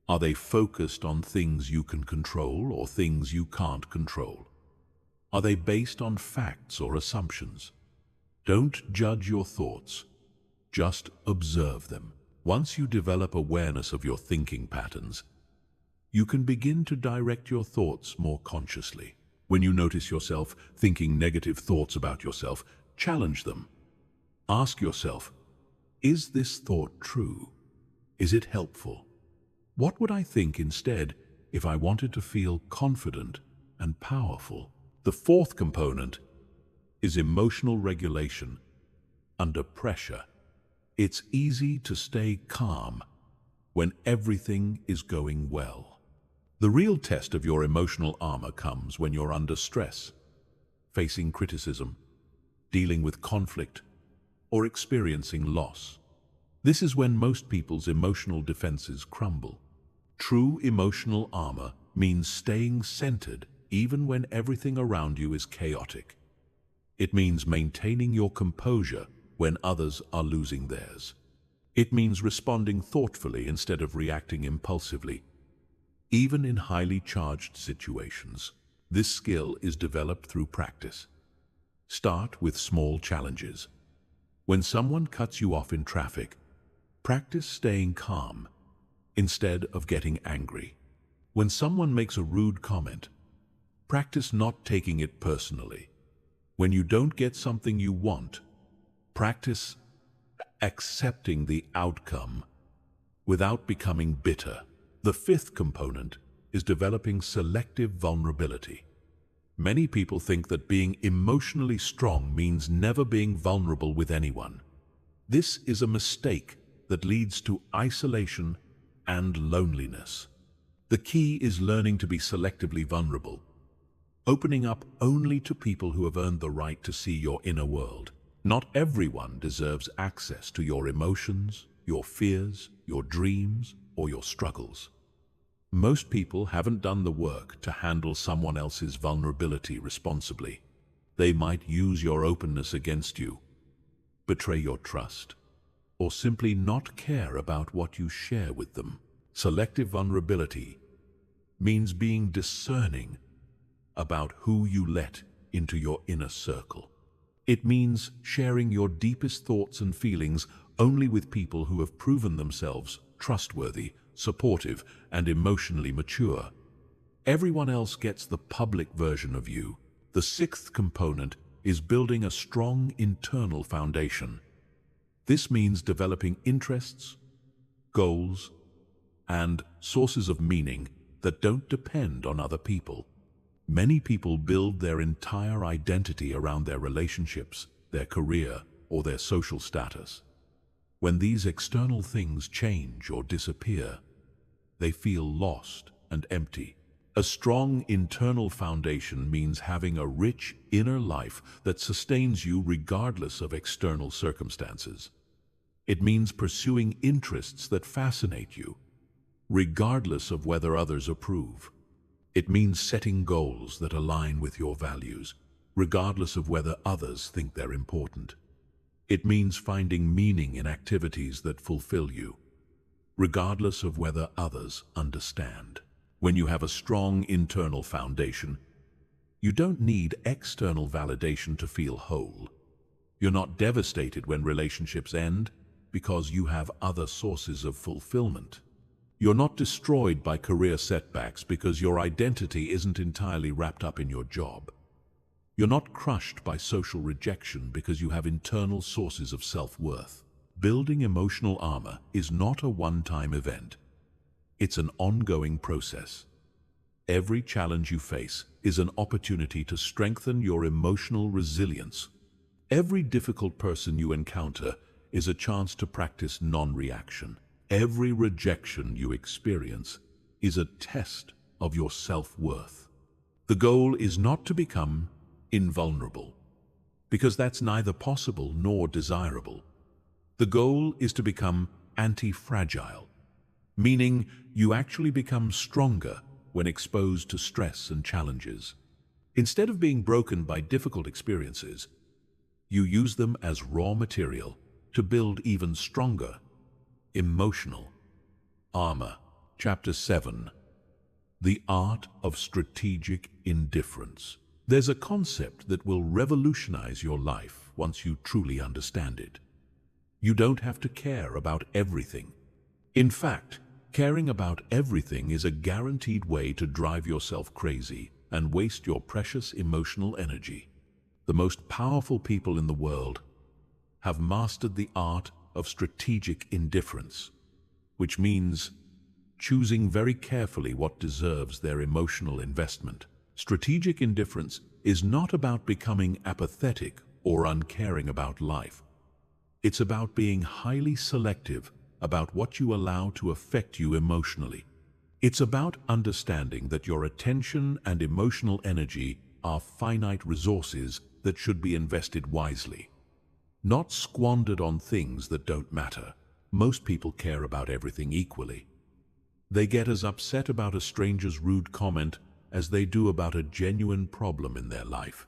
Are they focused on things you can control or things you can't control? Are they based on facts or assumptions? Don't judge your thoughts, just observe them. Once you develop awareness of your thinking patterns, you can begin to direct your thoughts more consciously. When you notice yourself thinking negative thoughts about yourself, challenge them. Ask yourself, is this thought true? Is it helpful? What would I think instead if I wanted to feel confident and powerful? The fourth component is emotional regulation under pressure. It's easy to stay calm when everything is going well. The real test of your emotional armor comes when you're under stress, facing criticism, dealing with conflict, or experiencing loss. This is when most people's emotional defenses crumble. True emotional armor means staying centered even when everything around you is chaotic. It means maintaining your composure when others are losing theirs. It means responding thoughtfully instead of reacting impulsively, even in highly charged situations. This skill is developed through practice. Start with small challenges. When someone cuts you off in traffic, practice staying calm instead of getting angry. When someone makes a rude comment, practice not taking it personally. When you don't get something you want, practice accepting the outcome without becoming bitter. The fifth component is developing selective vulnerability. Many people think that being emotionally strong means never being vulnerable with anyone. This is a mistake that leads to isolation and loneliness. The key is learning to be selectively vulnerable, opening up only to people who have earned the right to see your inner world. Not everyone deserves access to your emotions, your fears, your dreams, or your struggles. Most people haven't done the work to handle someone else's vulnerability responsibly. They might use your openness against you, betray your trust, or simply not care about what you share with them. Selective vulnerability means being discerning about who you let into your inner circle. It means sharing your deepest thoughts and feelings only with people who have proven themselves trustworthy, supportive, and emotionally mature. Everyone else gets the public version of you. The sixth component is building a strong internal foundation. This means developing interests, goals, and sources of meaning that don't depend on other people. Many people build their entire identity around their relationships, their career, or their social status. When these external things change or disappear, they feel lost and empty. A strong internal foundation means having a rich inner life that sustains you regardless of external circumstances. It means pursuing interests that fascinate you, regardless of whether others approve. It means setting goals that align with your values, regardless of whether others think they're important. It means finding meaning in activities that fulfill you, regardless of whether others understand. When you have a strong internal foundation, you don't need external validation to feel whole. You're not devastated when relationships end because you have other sources of fulfillment. You're not destroyed by career setbacks because your identity isn't entirely wrapped up in your job. You're not crushed by social rejection because you have internal sources of self-worth. Building emotional armor is not a one-time event. It's an ongoing process. Every challenge you face is an opportunity to strengthen your emotional resilience. Every difficult person you encounter is a chance to practice non-reaction. Every rejection you experience is a test of your self-worth. The goal is not to become invulnerable, because that's neither possible nor desirable. The goal is to become anti-fragile, meaning you actually become stronger when exposed to stress and challenges. Instead of being broken by difficult experiences, you use them as raw material to build even stronger emotional armor. Chapter 7. The Art of Strategic Indifference. There's a concept that will revolutionize your life once you truly understand it. You don't have to care about everything. In fact, caring about everything is a guaranteed way to drive yourself crazy and waste your precious emotional energy. The most powerful people in the world have mastered the art of strategic indifference, which means choosing very carefully what deserves their emotional investment. Strategic indifference is not about becoming apathetic or uncaring about life. It's about being highly selective about what you allow to affect you emotionally. It's about understanding that your attention and emotional energy are finite resources that should be invested wisely, not squandered on things that don't matter. Most people care about everything equally. They get as upset about a stranger's rude comment as they do about a genuine problem in their life.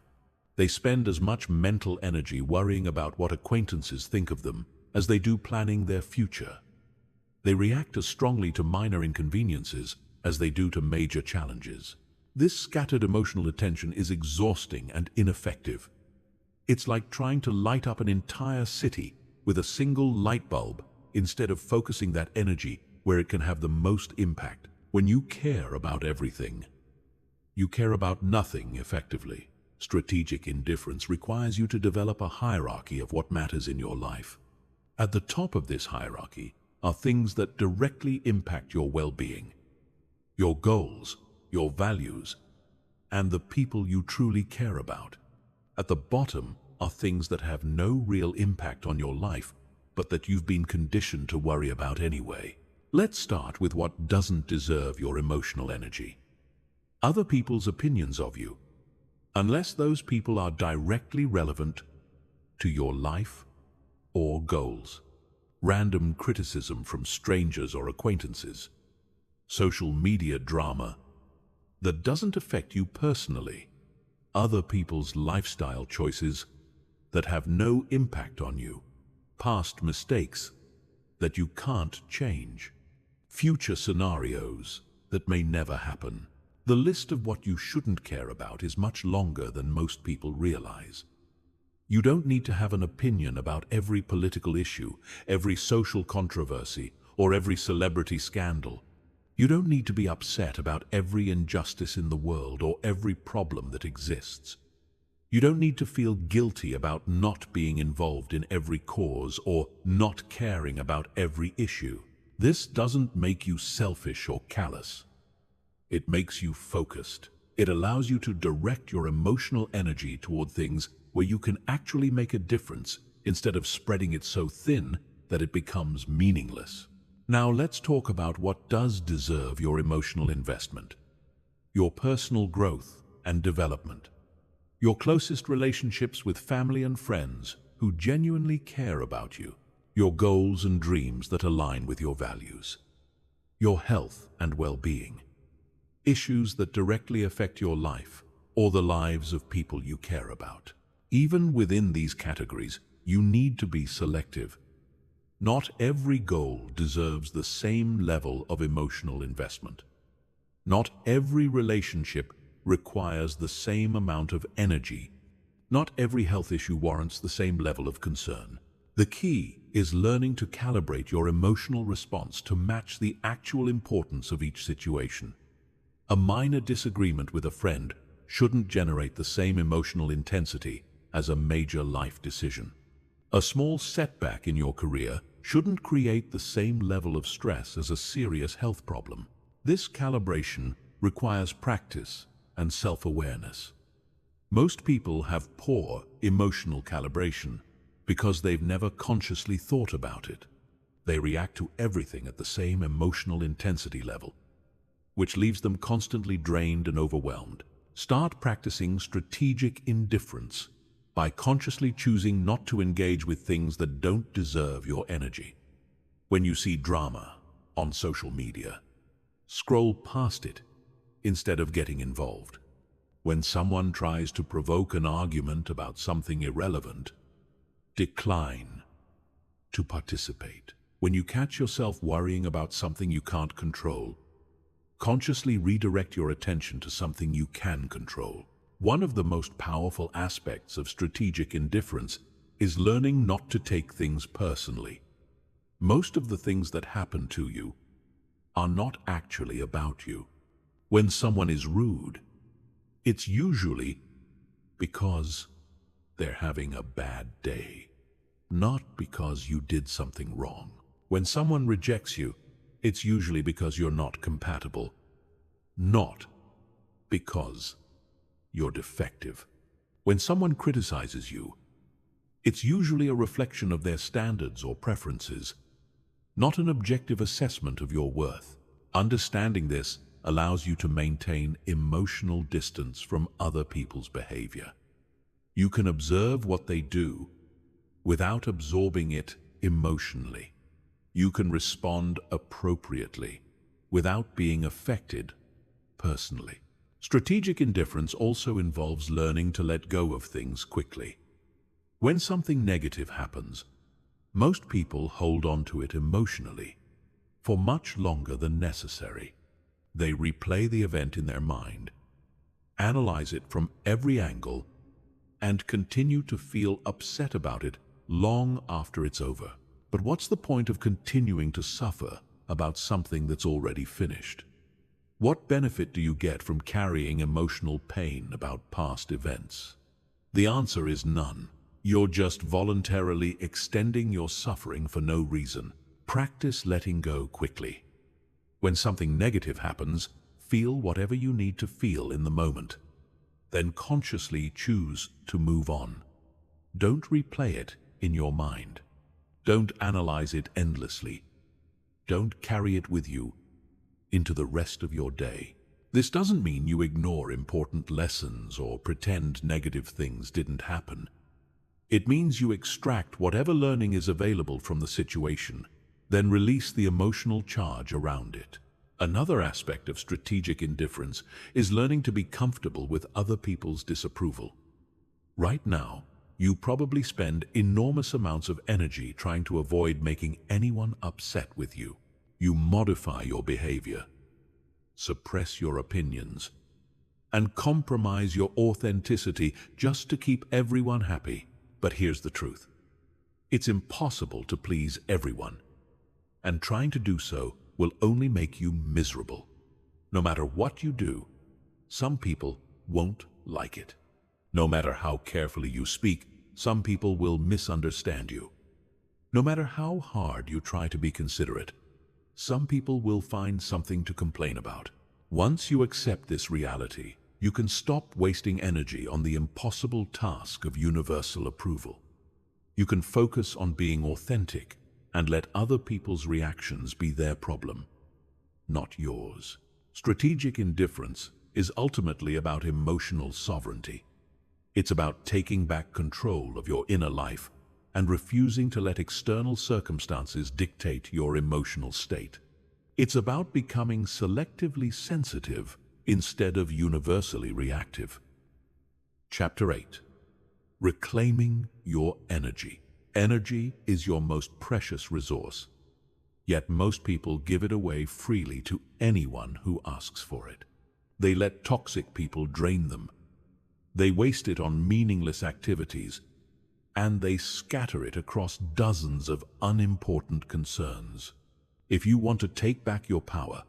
They spend as much mental energy worrying about what acquaintances think of them as they do planning their future. They react as strongly to minor inconveniences as they do to major challenges. This scattered emotional attention is exhausting and ineffective. It's like trying to light up an entire city with a single light bulb instead of focusing that energy where it can have the most impact. When you care about everything, you care about nothing effectively. Strategic indifference requires you to develop a hierarchy of what matters in your life. At the top of this hierarchy are things that directly impact your well-being, your goals, your values, and the people you truly care about. At the bottom are things that have no real impact on your life, but that you've been conditioned to worry about anyway. Let's start with what doesn't deserve your emotional energy. Other people's opinions of you, unless those people are directly relevant to your life or goals. Random criticism from strangers or acquaintances. Social media drama that doesn't affect you personally. Other people's lifestyle choices that have no impact on you. Past mistakes that you can't change. Future scenarios that may never happen. The list of what you shouldn't care about is much longer than most people realize. You don't need to have an opinion about every political issue, every social controversy, or every celebrity scandal. You don't need to be upset about every injustice in the world or every problem that exists. You don't need to feel guilty about not being involved in every cause or not caring about every issue. This doesn't make you selfish or callous. It makes you focused. It allows you to direct your emotional energy toward things where you can actually make a difference instead of spreading it so thin that it becomes meaningless. Now let's talk about what does deserve your emotional investment. Your personal growth and development. Your closest relationships with family and friends who genuinely care about you. Your goals and dreams that align with your values. Your health and well-being. Issues that directly affect your life or the lives of people you care about. Even within these categories, you need to be selective. Not every goal deserves the same level of emotional investment. Not every relationship requires the same amount of energy. Not every health issue warrants the same level of concern. The key is learning to calibrate your emotional response to match the actual importance of each situation. A minor disagreement with a friend shouldn't generate the same emotional intensity as a major life decision. A small setback in your career shouldn't create the same level of stress as a serious health problem. This calibration requires practice and self-awareness. Most people have poor emotional calibration because they've never consciously thought about it. They react to everything at the same emotional intensity level, which leaves them constantly drained and overwhelmed. Start practicing strategic indifference by consciously choosing not to engage with things that don't deserve your energy. When you see drama on social media, scroll past it instead of getting involved. When someone tries to provoke an argument about something irrelevant, decline to participate. When you catch yourself worrying about something you can't control, consciously redirect your attention to something you can control. One of the most powerful aspects of strategic indifference is learning not to take things personally. Most of the things that happen to you are not actually about you. When someone is rude, it's usually because they're having a bad day, not because you did something wrong. When someone rejects you, it's usually because you're not compatible, not because you're defective. When someone criticizes you, it's usually a reflection of their standards or preferences, not an objective assessment of your worth. Understanding this allows you to maintain emotional distance from other people's behavior. You can observe what they do without absorbing it emotionally. You can respond appropriately without being affected personally. Strategic indifference also involves learning to let go of things quickly. When something negative happens, most people hold on to it emotionally for much longer than necessary. They replay the event in their mind, analyze it from every angle, and continue to feel upset about it long after it's over. But what's the point of continuing to suffer about something that's already finished? What benefit do you get from carrying emotional pain about past events? The answer is none. You're just voluntarily extending your suffering for no reason. Practice letting go quickly. When something negative happens, feel whatever you need to feel in the moment. Then consciously choose to move on. Don't replay it in your mind. Don't analyze it endlessly. Don't carry it with you into the rest of your day. This doesn't mean you ignore important lessons or pretend negative things didn't happen. It means you extract whatever learning is available from the situation, then release the emotional charge around it. Another aspect of strategic indifference is learning to be comfortable with other people's disapproval. Right now, you probably spend enormous amounts of energy trying to avoid making anyone upset with you. You modify your behavior, suppress your opinions, and compromise your authenticity just to keep everyone happy. But here's the truth. It's impossible to please everyone, and trying to do so will only make you miserable. No matter what you do, some people won't like it. No matter how carefully you speak, some people will misunderstand you. No matter how hard you try to be considerate, some people will find something to complain about. Once you accept this reality, you can stop wasting energy on the impossible task of universal approval. You can focus on being authentic and let other people's reactions be their problem, not yours. Strategic indifference is ultimately about emotional sovereignty. It's about taking back control of your inner life and refusing to let external circumstances dictate your emotional state. It's about becoming selectively sensitive instead of universally reactive. Chapter 8. Reclaiming your energy. Energy is your most precious resource, yet most people give it away freely to anyone who asks for it. They let toxic people drain them. They waste it on meaningless activities, and they scatter it across dozens of unimportant concerns. If you want to take back your power,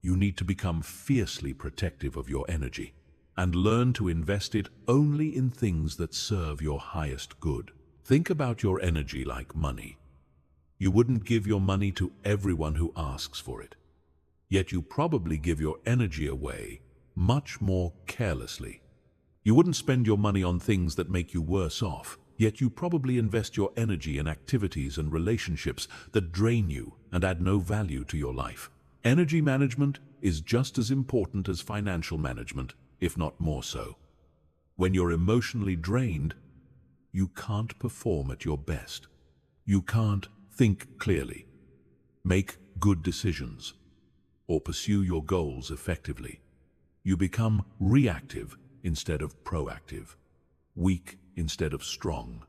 you need to become fiercely protective of your energy and learn to invest it only in things that serve your highest good. Think about your energy like money. You wouldn't give your money to everyone who asks for it. Yet you probably give your energy away much more carelessly. You wouldn't spend your money on things that make you worse off, yet you probably invest your energy in activities and relationships that drain you and add no value to your life. Energy management is just as important as financial management, if not more so. When you're emotionally drained, you can't perform at your best. You can't think clearly, make good decisions, or pursue your goals effectively. You become reactive instead of proactive, weak instead of strong,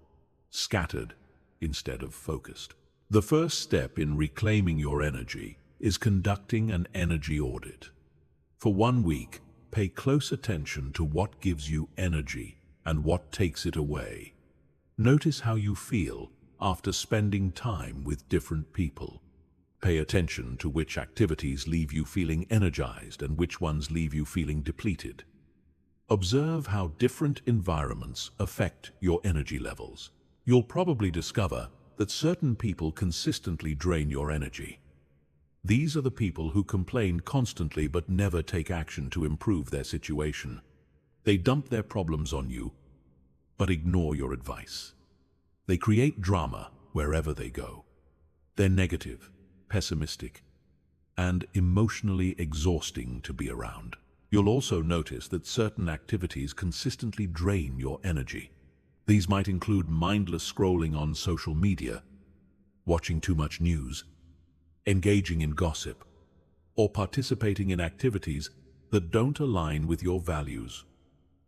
scattered instead of focused. The first step in reclaiming your energy is conducting an energy audit. For 1 week, pay close attention to what gives you energy and what takes it away. Notice how you feel after spending time with different people. Pay attention to which activities leave you feeling energized and which ones leave you feeling depleted. Observe how different environments affect your energy levels. You'll probably discover that certain people consistently drain your energy. These are the people who complain constantly but never take action to improve their situation. They dump their problems on you, but ignore your advice. They create drama wherever they go. They're negative, pessimistic, and emotionally exhausting to be around. You'll also notice that certain activities consistently drain your energy. These might include mindless scrolling on social media, watching too much news, engaging in gossip, or participating in activities that don't align with your values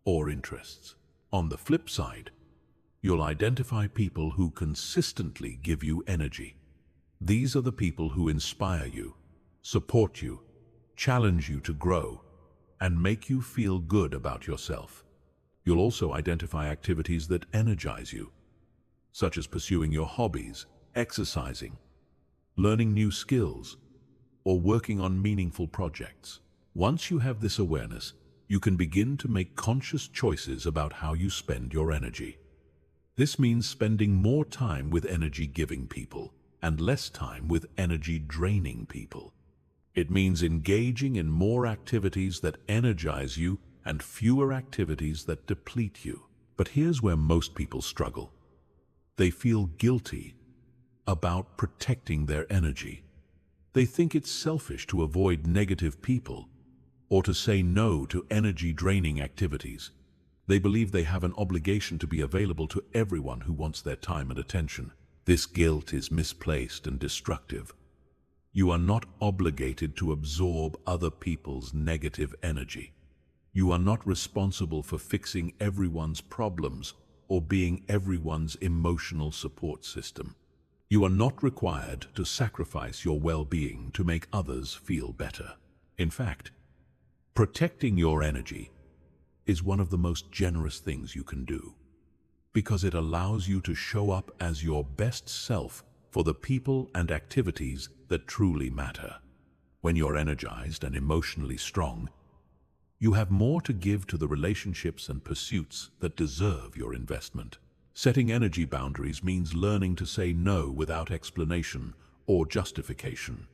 or interests. On the flip side, you'll identify people who consistently give you energy. These are the people who inspire you, support you, challenge you to grow, and make you feel good about yourself. You'll also identify activities that energize you, such as pursuing your hobbies, exercising, learning new skills, or working on meaningful projects. Once you have this awareness, you can begin to make conscious choices about how you spend your energy. This means spending more time with energy-giving people and less time with energy-draining people. It means engaging in more activities that energize you and fewer activities that deplete you. But here's where most people struggle. They feel guilty about protecting their energy. They think it's selfish to avoid negative people or to say no to energy-draining activities. They believe they have an obligation to be available to everyone who wants their time and attention. This guilt is misplaced and destructive. You are not obligated to absorb other people's negative energy. You are not responsible for fixing everyone's problems or being everyone's emotional support system. You are not required to sacrifice your well-being to make others feel better. In fact, protecting your energy is one of the most generous things you can do, because it allows you to show up as your best self for the people and activities that truly matter. When you're energized and emotionally strong, you have more to give to the relationships and pursuits that deserve your investment. Setting energy boundaries means learning to say no without explanation or justification.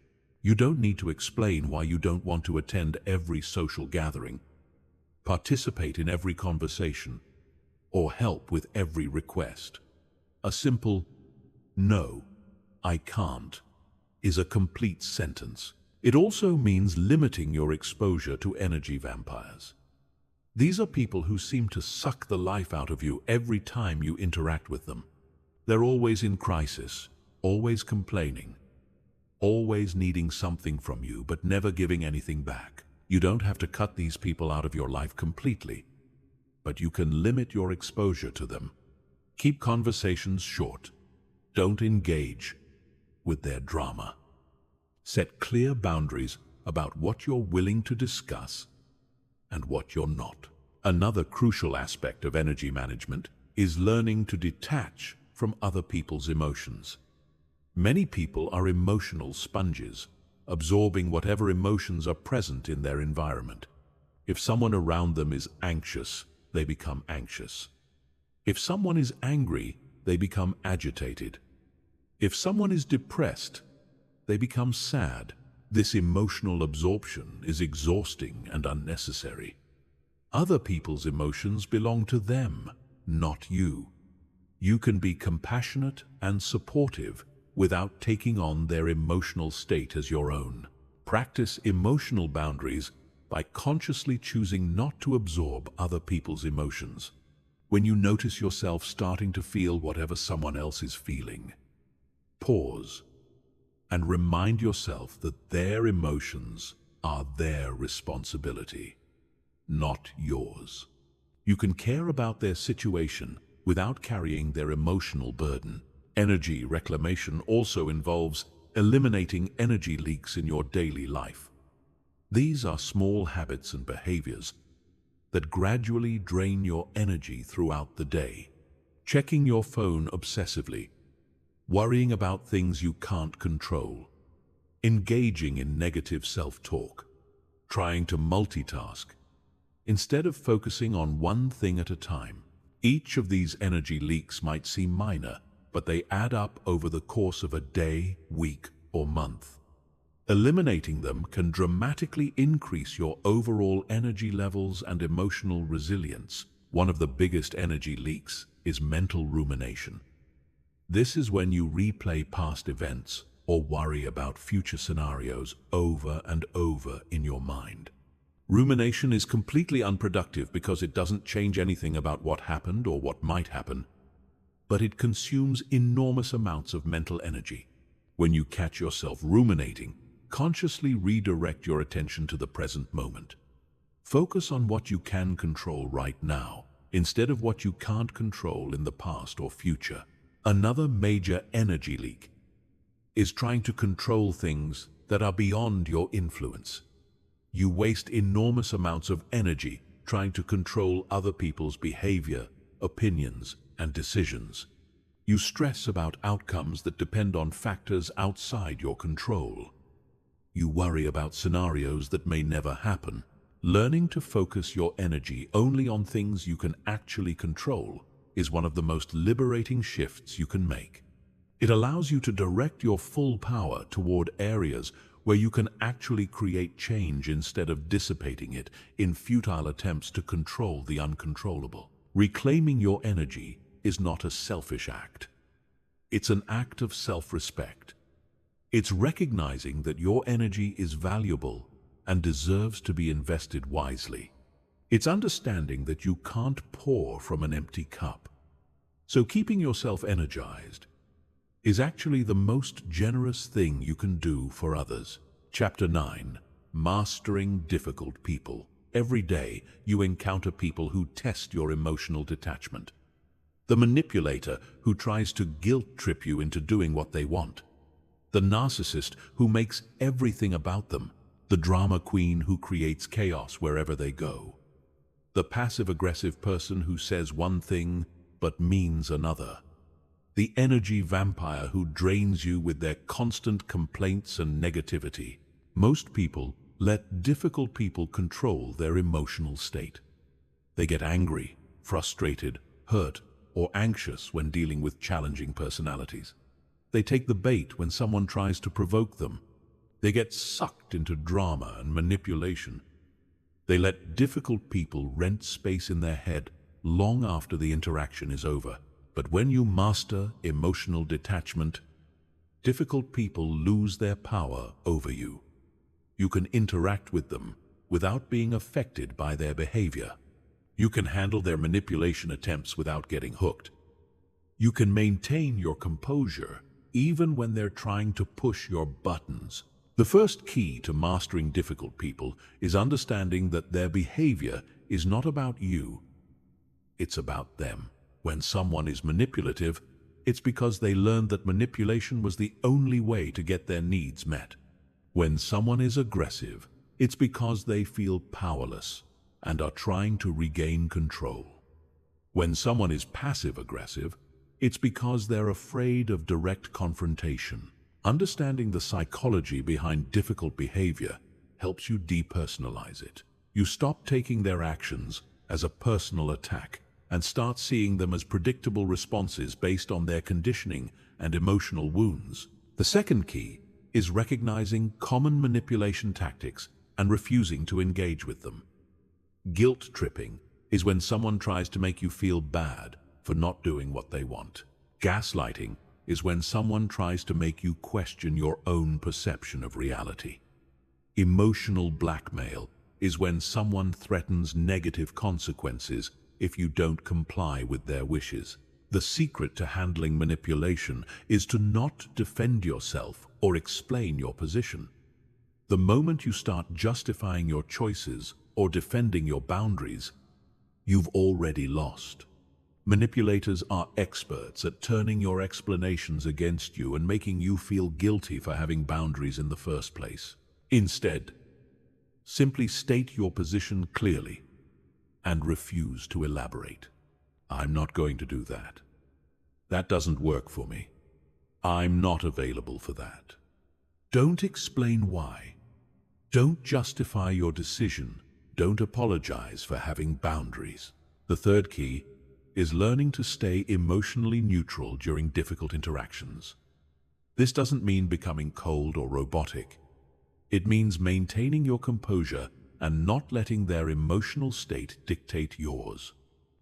You don't need to explain why you don't want to attend every social gathering, participate in every conversation, or help with every request. A simple, "No, I can't," is a complete sentence. It also means limiting your exposure to energy vampires. These are people who seem to suck the life out of you every time you interact with them. They're always in crisis, always complaining, always needing something from you but never giving anything back. You don't have to cut these people out of your life completely, but you can limit your exposure to them. Keep conversations short. Don't engage with their drama. Set clear boundaries about what you're willing to discuss and what you're not. Another crucial aspect of energy management is learning to detach from other people's emotions. Many people are emotional sponges, absorbing whatever emotions are present in their environment. If someone around them is anxious, they become anxious. If someone is angry, they become agitated. If someone is depressed, they become sad. This emotional absorption is exhausting and unnecessary. Other people's emotions belong to them, not you. You can be compassionate and supportive without taking on their emotional state as your own. Practice emotional boundaries by consciously choosing not to absorb other people's emotions. When you notice yourself starting to feel whatever someone else is feeling, pause and remind yourself that their emotions are their responsibility, not yours. You can care about their situation without carrying their emotional burden. Energy reclamation also involves eliminating energy leaks in your daily life. These are small habits and behaviors that gradually drain your energy throughout the day. Checking your phone obsessively, worrying about things you can't control, engaging in negative self-talk, trying to multitask, instead of focusing on one thing at a time. Each of these energy leaks might seem minor, but they add up over the course of a day, week, or month. Eliminating them can dramatically increase your overall energy levels and emotional resilience. One of the biggest energy leaks is mental rumination. This is when you replay past events or worry about future scenarios over and over in your mind. Rumination is completely unproductive because it doesn't change anything about what happened or what might happen, but it consumes enormous amounts of mental energy. When you catch yourself ruminating, consciously redirect your attention to the present moment. Focus on what you can control right now, instead of what you can't control in the past or future. Another major energy leak is trying to control things that are beyond your influence. You waste enormous amounts of energy trying to control other people's behavior, opinions, and decisions. You stress about outcomes that depend on factors outside your control. You worry about scenarios that may never happen. Learning to focus your energy only on things you can actually control is one of the most liberating shifts you can make. It allows you to direct your full power toward areas where you can actually create change instead of dissipating it in futile attempts to control the uncontrollable. Reclaiming your energy is not a selfish act. It's an act of self-respect. It's recognizing that your energy is valuable and deserves to be invested wisely. It's understanding that you can't pour from an empty cup. So keeping yourself energized is actually the most generous thing you can do for others. Chapter 9. Mastering difficult people. Every day, you encounter people who test your emotional detachment. The manipulator who tries to guilt trip you into doing what they want. The narcissist who makes everything about them. The drama queen who creates chaos wherever they go. The passive-aggressive person who says one thing but means another. The energy vampire who drains you with their constant complaints and negativity. Most people let difficult people control their emotional state. They get angry, frustrated, hurt, or anxious when dealing with challenging personalities. They take the bait when someone tries to provoke them. They get sucked into drama and manipulation. They let difficult people rent space in their head long after the interaction is over. But when you master emotional detachment, difficult people lose their power over you. You can interact with them without being affected by their behavior. You can handle their manipulation attempts without getting hooked. You can maintain your composure even when they're trying to push your buttons. The first key to mastering difficult people is understanding that their behavior is not about you, it's about them. When someone is manipulative, it's because they learned that manipulation was the only way to get their needs met. When someone is aggressive, it's because they feel powerless and are trying to regain control. When someone is passive-aggressive, it's because they're afraid of direct confrontation. Understanding the psychology behind difficult behavior helps you depersonalize it. You stop taking their actions as a personal attack and start seeing them as predictable responses based on their conditioning and emotional wounds. The second key is recognizing common manipulation tactics and refusing to engage with them. Guilt tripping is when someone tries to make you feel bad for not doing what they want. Gaslighting is when someone tries to make you question your own perception of reality. Emotional blackmail is when someone threatens negative consequences if you don't comply with their wishes. The secret to handling manipulation is to not defend yourself or explain your position. The moment you start justifying your choices or defending your boundaries, you've already lost. Manipulators are experts at turning your explanations against you and making you feel guilty for having boundaries in the first place. Instead, simply state your position clearly and refuse to elaborate. I'm not going to do that. That doesn't work for me. I'm not available for that. Don't explain why. Don't justify your decision. Don't apologize for having boundaries. The third key is learning to stay emotionally neutral during difficult interactions. This doesn't mean becoming cold or robotic. It means maintaining your composure and not letting their emotional state dictate yours.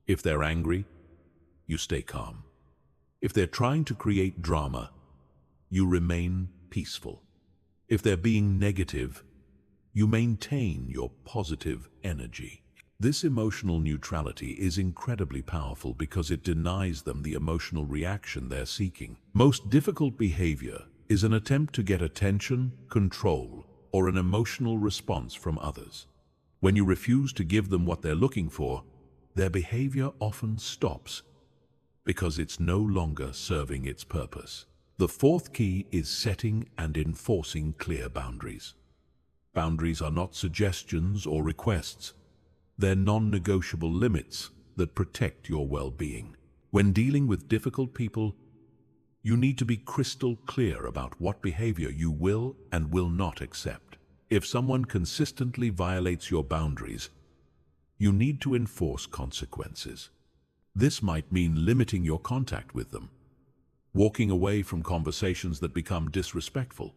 If they're angry, you stay calm. If they're trying to create drama, you remain peaceful. If they're being negative, you maintain your positive energy. This emotional neutrality is incredibly powerful because it denies them the emotional reaction they're seeking. Most difficult behavior is an attempt to get attention, control, or an emotional response from others. When you refuse to give them what they're looking for, their behavior often stops because it's no longer serving its purpose. The fourth key is setting and enforcing clear boundaries. Boundaries are not suggestions or requests. They're non-negotiable limits that protect your well-being. When dealing with difficult people, you need to be crystal clear about what behavior you will and will not accept. If someone consistently violates your boundaries, you need to enforce consequences. This might mean limiting your contact with them, walking away from conversations that become disrespectful,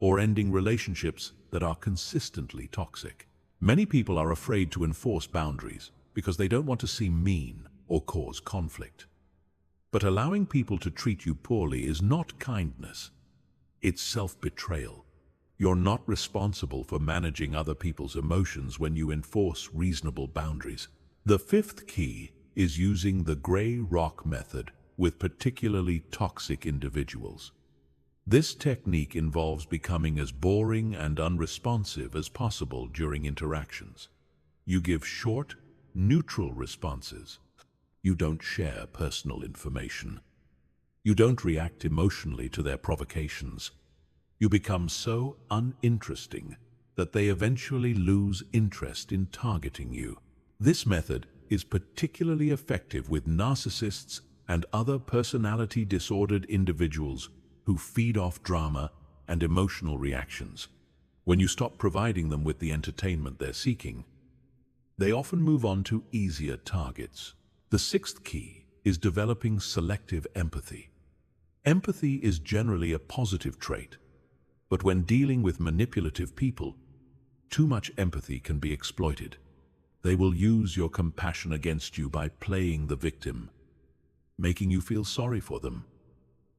or ending relationships that are consistently toxic. Many people are afraid to enforce boundaries because they don't want to seem mean or cause conflict. But allowing people to treat you poorly is not kindness. It's self-betrayal. You're not responsible for managing other people's emotions when you enforce reasonable boundaries. The fifth key is using the gray rock method with particularly toxic individuals. This technique involves becoming as boring and unresponsive as possible during interactions. You give short, neutral responses. You don't share personal information. You don't react emotionally to their provocations. You become so uninteresting that they eventually lose interest in targeting you. This method is particularly effective with narcissists and other personality-disordered individuals who feed off drama and emotional reactions. When you stop providing them with the entertainment they're seeking, they often move on to easier targets. The sixth key is developing selective empathy. Empathy is generally a positive trait, but when dealing with manipulative people, too much empathy can be exploited. They will use your compassion against you by playing the victim, making you feel sorry for them,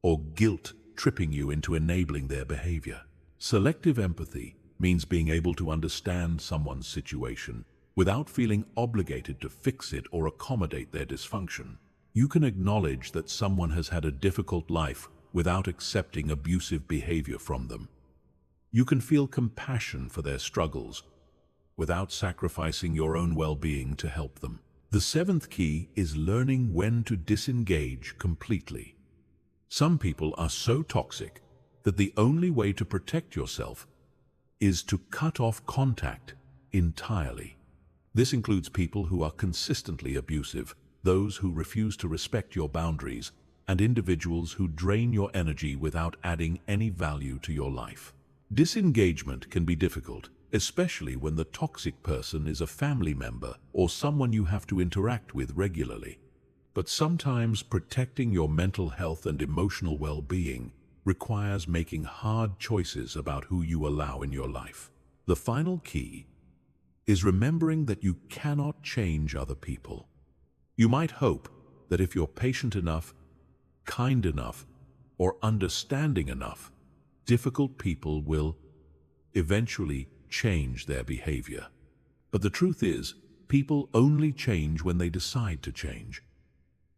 or guilt-tripping you into enabling their behavior. Selective empathy means being able to understand someone's situation without feeling obligated to fix it or accommodate their dysfunction. You can acknowledge that someone has had a difficult life without accepting abusive behavior from them. You can feel compassion for their struggles without sacrificing your own well-being to help them. The seventh key is learning when to disengage completely. Some people are so toxic that the only way to protect yourself is to cut off contact entirely. This includes people who are consistently abusive, those who refuse to respect your boundaries, and individuals who drain your energy without adding any value to your life. Disengagement can be difficult, especially when the toxic person is a family member or someone you have to interact with regularly. But sometimes protecting your mental health and emotional well-being requires making hard choices about who you allow in your life. The final key is remembering that you cannot change other people. You might hope that if you're patient enough, kind enough, or understanding enough, difficult people will eventually change their behavior. But the truth is, people only change when they decide to change.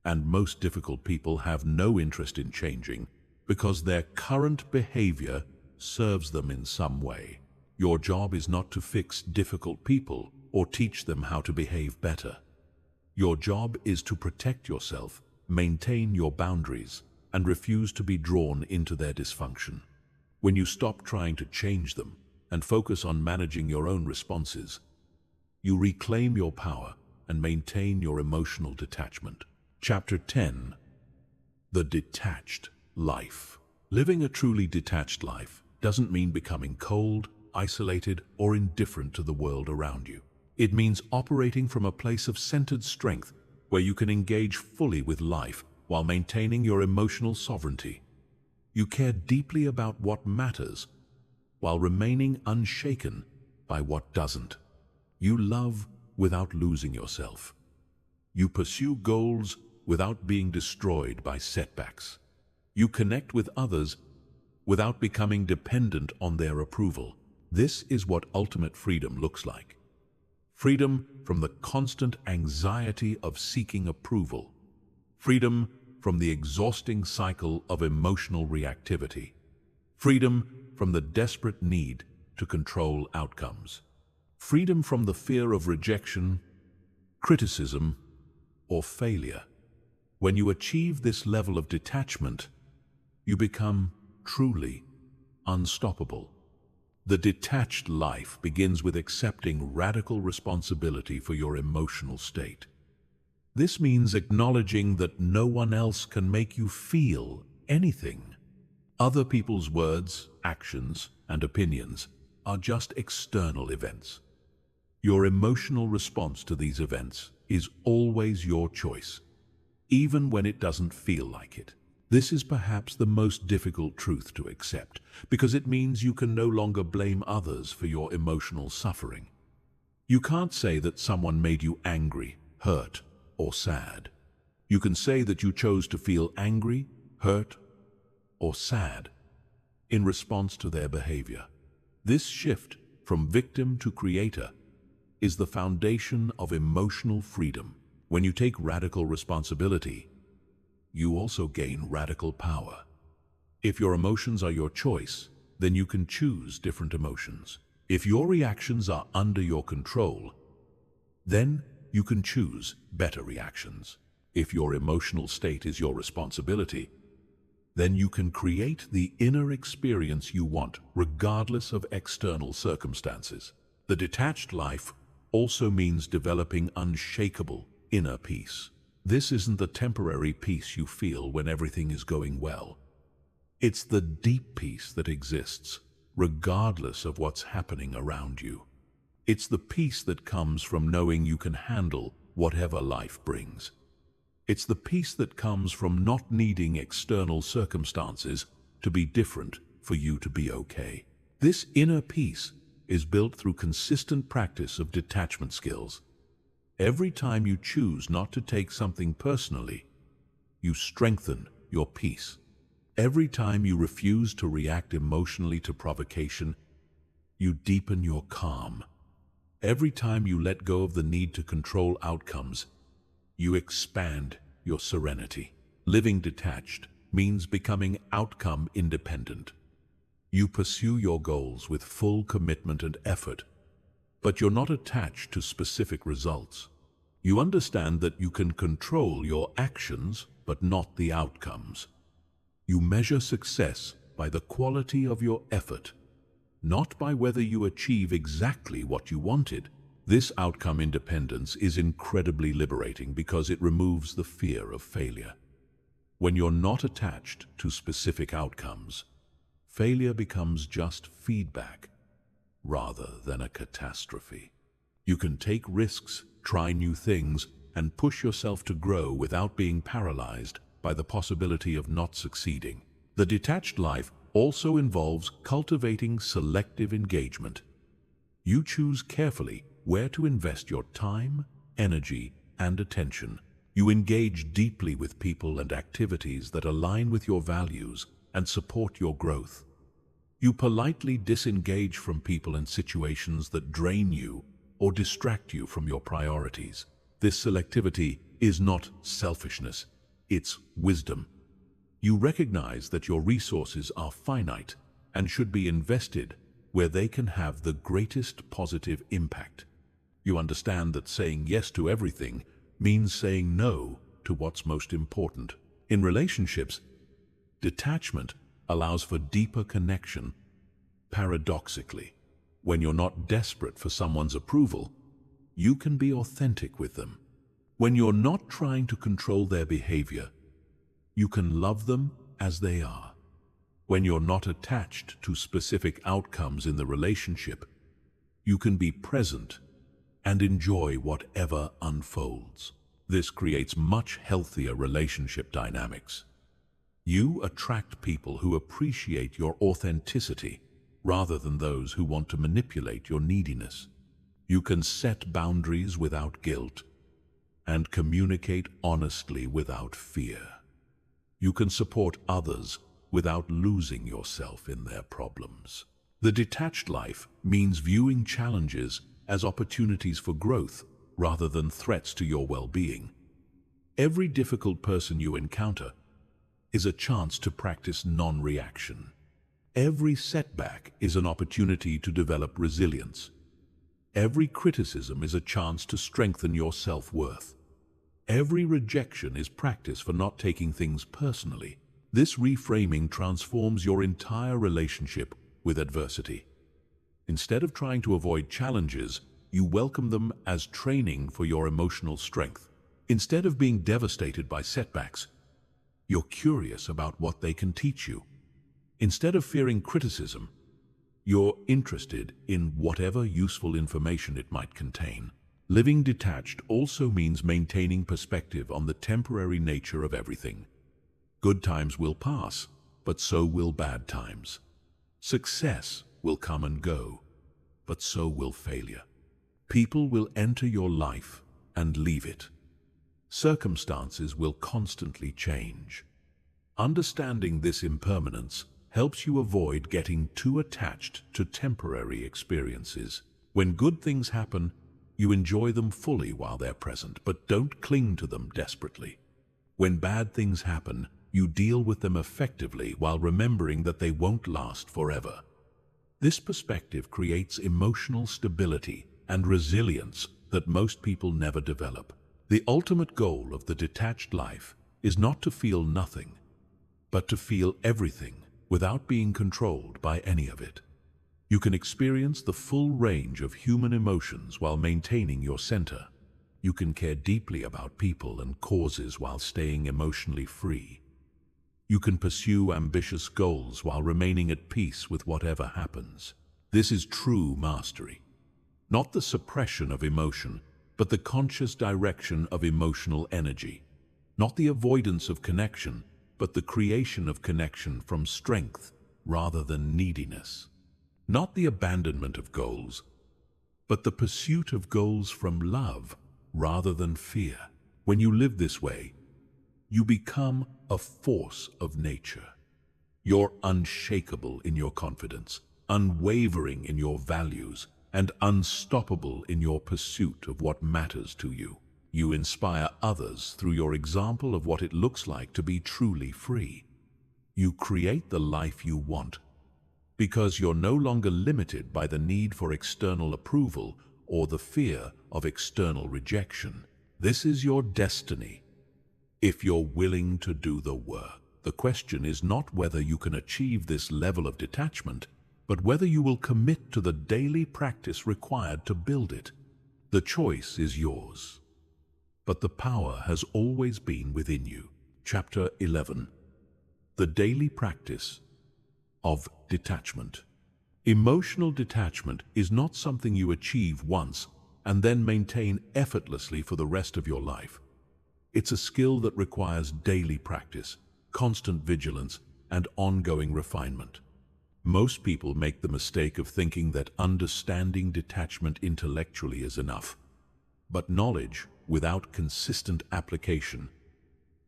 And most difficult people have no interest in changing because their current behavior serves them in some way. Your job is not to fix difficult people or teach them how to behave better. Your job is to protect yourself, maintain your boundaries, and refuse to be drawn into their dysfunction. When you stop trying to change them and focus on managing your own responses, you reclaim your power and maintain your emotional detachment. Chapter 10. The Detached Life. Living a truly detached life doesn't mean becoming cold, isolated, or indifferent to the world around you. It means operating from a place of centered strength where you can engage fully with life while maintaining your emotional sovereignty. You care deeply about what matters while remaining unshaken by what doesn't. You love without losing yourself. You pursue goals without being destroyed by setbacks. You connect with others without becoming dependent on their approval. This is what ultimate freedom looks like. Freedom from the constant anxiety of seeking approval. Freedom from the exhausting cycle of emotional reactivity. Freedom from the desperate need to control outcomes. Freedom from the fear of rejection, criticism, or failure. When you achieve this level of detachment, you become truly unstoppable. The detached life begins with accepting radical responsibility for your emotional state. This means acknowledging that no one else can make you feel anything. Other people's words, actions, and opinions are just external events. Your emotional response to these events is always your choice, even when it doesn't feel like it. This is perhaps the most difficult truth to accept, because it means you can no longer blame others for your emotional suffering. You can't say that someone made you angry, hurt, or sad. You can say that you chose to feel angry, hurt, or sad in response to their behavior. This shift from victim to creator is the foundation of emotional freedom. When you take radical responsibility, you also gain radical power. If your emotions are your choice, then you can choose different emotions. If your reactions are under your control, then you can choose better reactions. If your emotional state is your responsibility, then you can create the inner experience you want, regardless of external circumstances. The detached life also means developing unshakable inner peace. This isn't the temporary peace you feel when everything is going well. It's the deep peace that exists, regardless of what's happening around you. It's the peace that comes from knowing you can handle whatever life brings. It's the peace that comes from not needing external circumstances to be different for you to be okay. This inner peace is built through consistent practice of detachment skills. Every time you choose not to take something personally, you strengthen your peace. Every time you refuse to react emotionally to provocation, you deepen your calm. Every time you let go of the need to control outcomes, you expand your serenity. Living detached means becoming outcome independent. You pursue your goals with full commitment and effort, but you're not attached to specific results. You understand that you can control your actions, but not the outcomes. You measure success by the quality of your effort, not by whether you achieve exactly what you wanted. This outcome independence is incredibly liberating because it removes the fear of failure. When you're not attached to specific outcomes, failure becomes just feedback rather than a catastrophe. You can take risks, try new things, and push yourself to grow without being paralyzed by the possibility of not succeeding. The detached life also involves cultivating selective engagement. You choose carefully where to invest your time, energy, and attention. You engage deeply with people and activities that align with your values and support your growth. You politely disengage from people and situations that drain you or distract you from your priorities. This selectivity is not selfishness, it's wisdom. You recognize that your resources are finite and should be invested where they can have the greatest positive impact. You understand that saying yes to everything means saying no to what's most important. In relationships, detachment allows for deeper connection. Paradoxically, when you're not desperate for someone's approval, you can be authentic with them. When you're not trying to control their behavior, you can love them as they are. When you're not attached to specific outcomes in the relationship, you can be present and enjoy whatever unfolds. This creates much healthier relationship dynamics. You attract people who appreciate your authenticity rather than those who want to manipulate your neediness. You can set boundaries without guilt and communicate honestly without fear. You can support others without losing yourself in their problems. The detached life means viewing challenges as opportunities for growth rather than threats to your well-being. Every difficult person you encounter is a chance to practice non-reaction. Every setback is an opportunity to develop resilience. Every criticism is a chance to strengthen your self-worth. Every rejection is practice for not taking things personally. This reframing transforms your entire relationship with adversity. Instead of trying to avoid challenges, you welcome them as training for your emotional strength. Instead of being devastated by setbacks, you're curious about what they can teach you. Instead of fearing criticism, you're interested in whatever useful information it might contain. Living detached also means maintaining perspective on the temporary nature of everything. Good times will pass, but so will bad times. Success will come and go, but so will failure. People will enter your life and leave it. Circumstances will constantly change. Understanding this impermanence helps you avoid getting too attached to temporary experiences. When good things happen, you enjoy them fully while they're present, but don't cling to them desperately. When bad things happen, you deal with them effectively while remembering that they won't last forever. This perspective creates emotional stability and resilience that most people never develop. The ultimate goal of the detached life is not to feel nothing, but to feel everything without being controlled by any of it. You can experience the full range of human emotions while maintaining your center. You can care deeply about people and causes while staying emotionally free. You can pursue ambitious goals while remaining at peace with whatever happens. This is true mastery. Not the suppression of emotion, but the conscious direction of emotional energy. Not the avoidance of connection, but the creation of connection from strength rather than neediness. Not the abandonment of goals, but the pursuit of goals from love rather than fear. When you live this way, you become a force of nature. You're unshakable in your confidence, unwavering in your values, and unstoppable in your pursuit of what matters to you. You inspire others through your example of what it looks like to be truly free. You create the life you want because you're no longer limited by the need for external approval or the fear of external rejection. This is your destiny. If you're willing to do the work, the question is not whether you can achieve this level of detachment, but whether you will commit to the daily practice required to build it. The choice is yours, but the power has always been within you. Chapter 11. The daily practice of detachment. Emotional detachment is not something you achieve once and then maintain effortlessly for the rest of your life. It's a skill that requires daily practice, constant vigilance, and ongoing refinement. Most people make the mistake of thinking that understanding detachment intellectually is enough. But knowledge without consistent application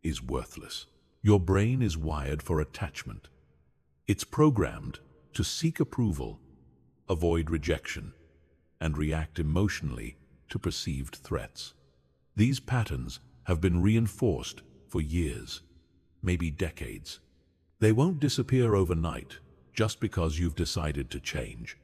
is worthless. Your brain is wired for attachment. It's programmed to seek approval, avoid rejection, and react emotionally to perceived threats. These patterns have been reinforced for years, maybe decades. They won't disappear overnight just because you've decided to change.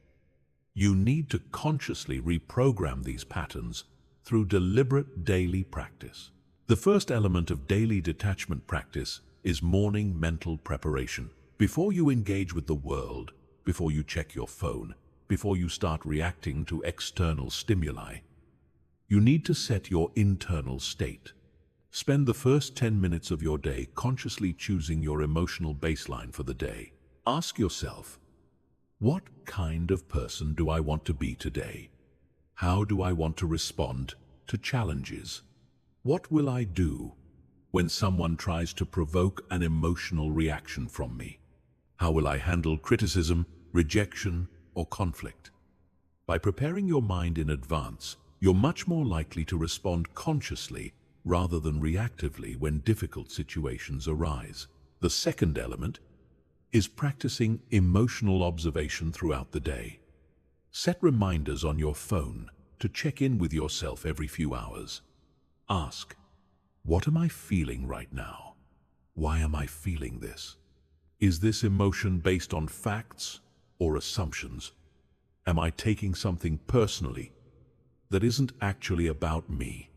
You need to consciously reprogram these patterns through deliberate daily practice. The first element of daily detachment practice is morning mental preparation. Before you engage with the world, before you check your phone, before you start reacting to external stimuli, you need to set your internal state. Spend the first 10 minutes of your day consciously choosing your emotional baseline for the day. Ask yourself, what kind of person do I want to be today? How do I want to respond to challenges? What will I do when someone tries to provoke an emotional reaction from me? How will I handle criticism, rejection, or conflict? By preparing your mind in advance, you're much more likely to respond consciously rather than reactively when difficult situations arise. The second element is practicing emotional observation throughout the day. Set reminders on your phone to check in with yourself every few hours. Ask, what am I feeling right now? Why am I feeling this? Is this emotion based on facts or assumptions? Am I taking something personally that isn't actually about me?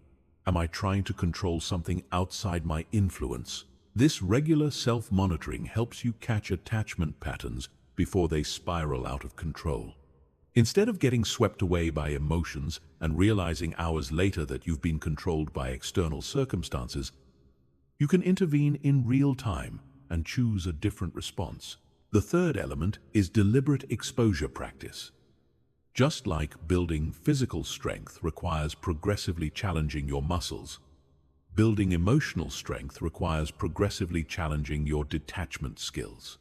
Am I trying to control something outside my influence? This regular self-monitoring helps you catch attachment patterns before they spiral out of control. Instead of getting swept away by emotions and realizing hours later that you've been controlled by external circumstances, you can intervene in real time and choose a different response. The third element is deliberate exposure practice. Just like building physical strength requires progressively challenging your muscles, building emotional strength requires progressively challenging your detachment skills.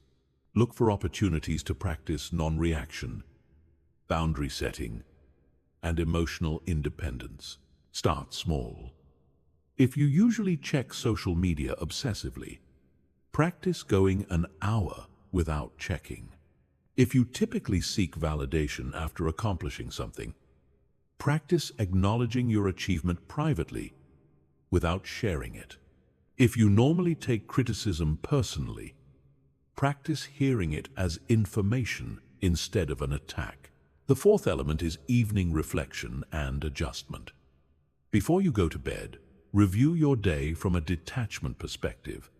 Look for opportunities to practice non-reaction, boundary setting, and emotional independence. Start small. If you usually check social media obsessively, practice going an hour without checking. If you typically seek validation after accomplishing something, practice acknowledging your achievement privately without sharing it. If you normally take criticism personally, practice hearing it as information instead of an attack. The fourth element is evening reflection and adjustment. Before you go to bed, review your day from a detachment perspective.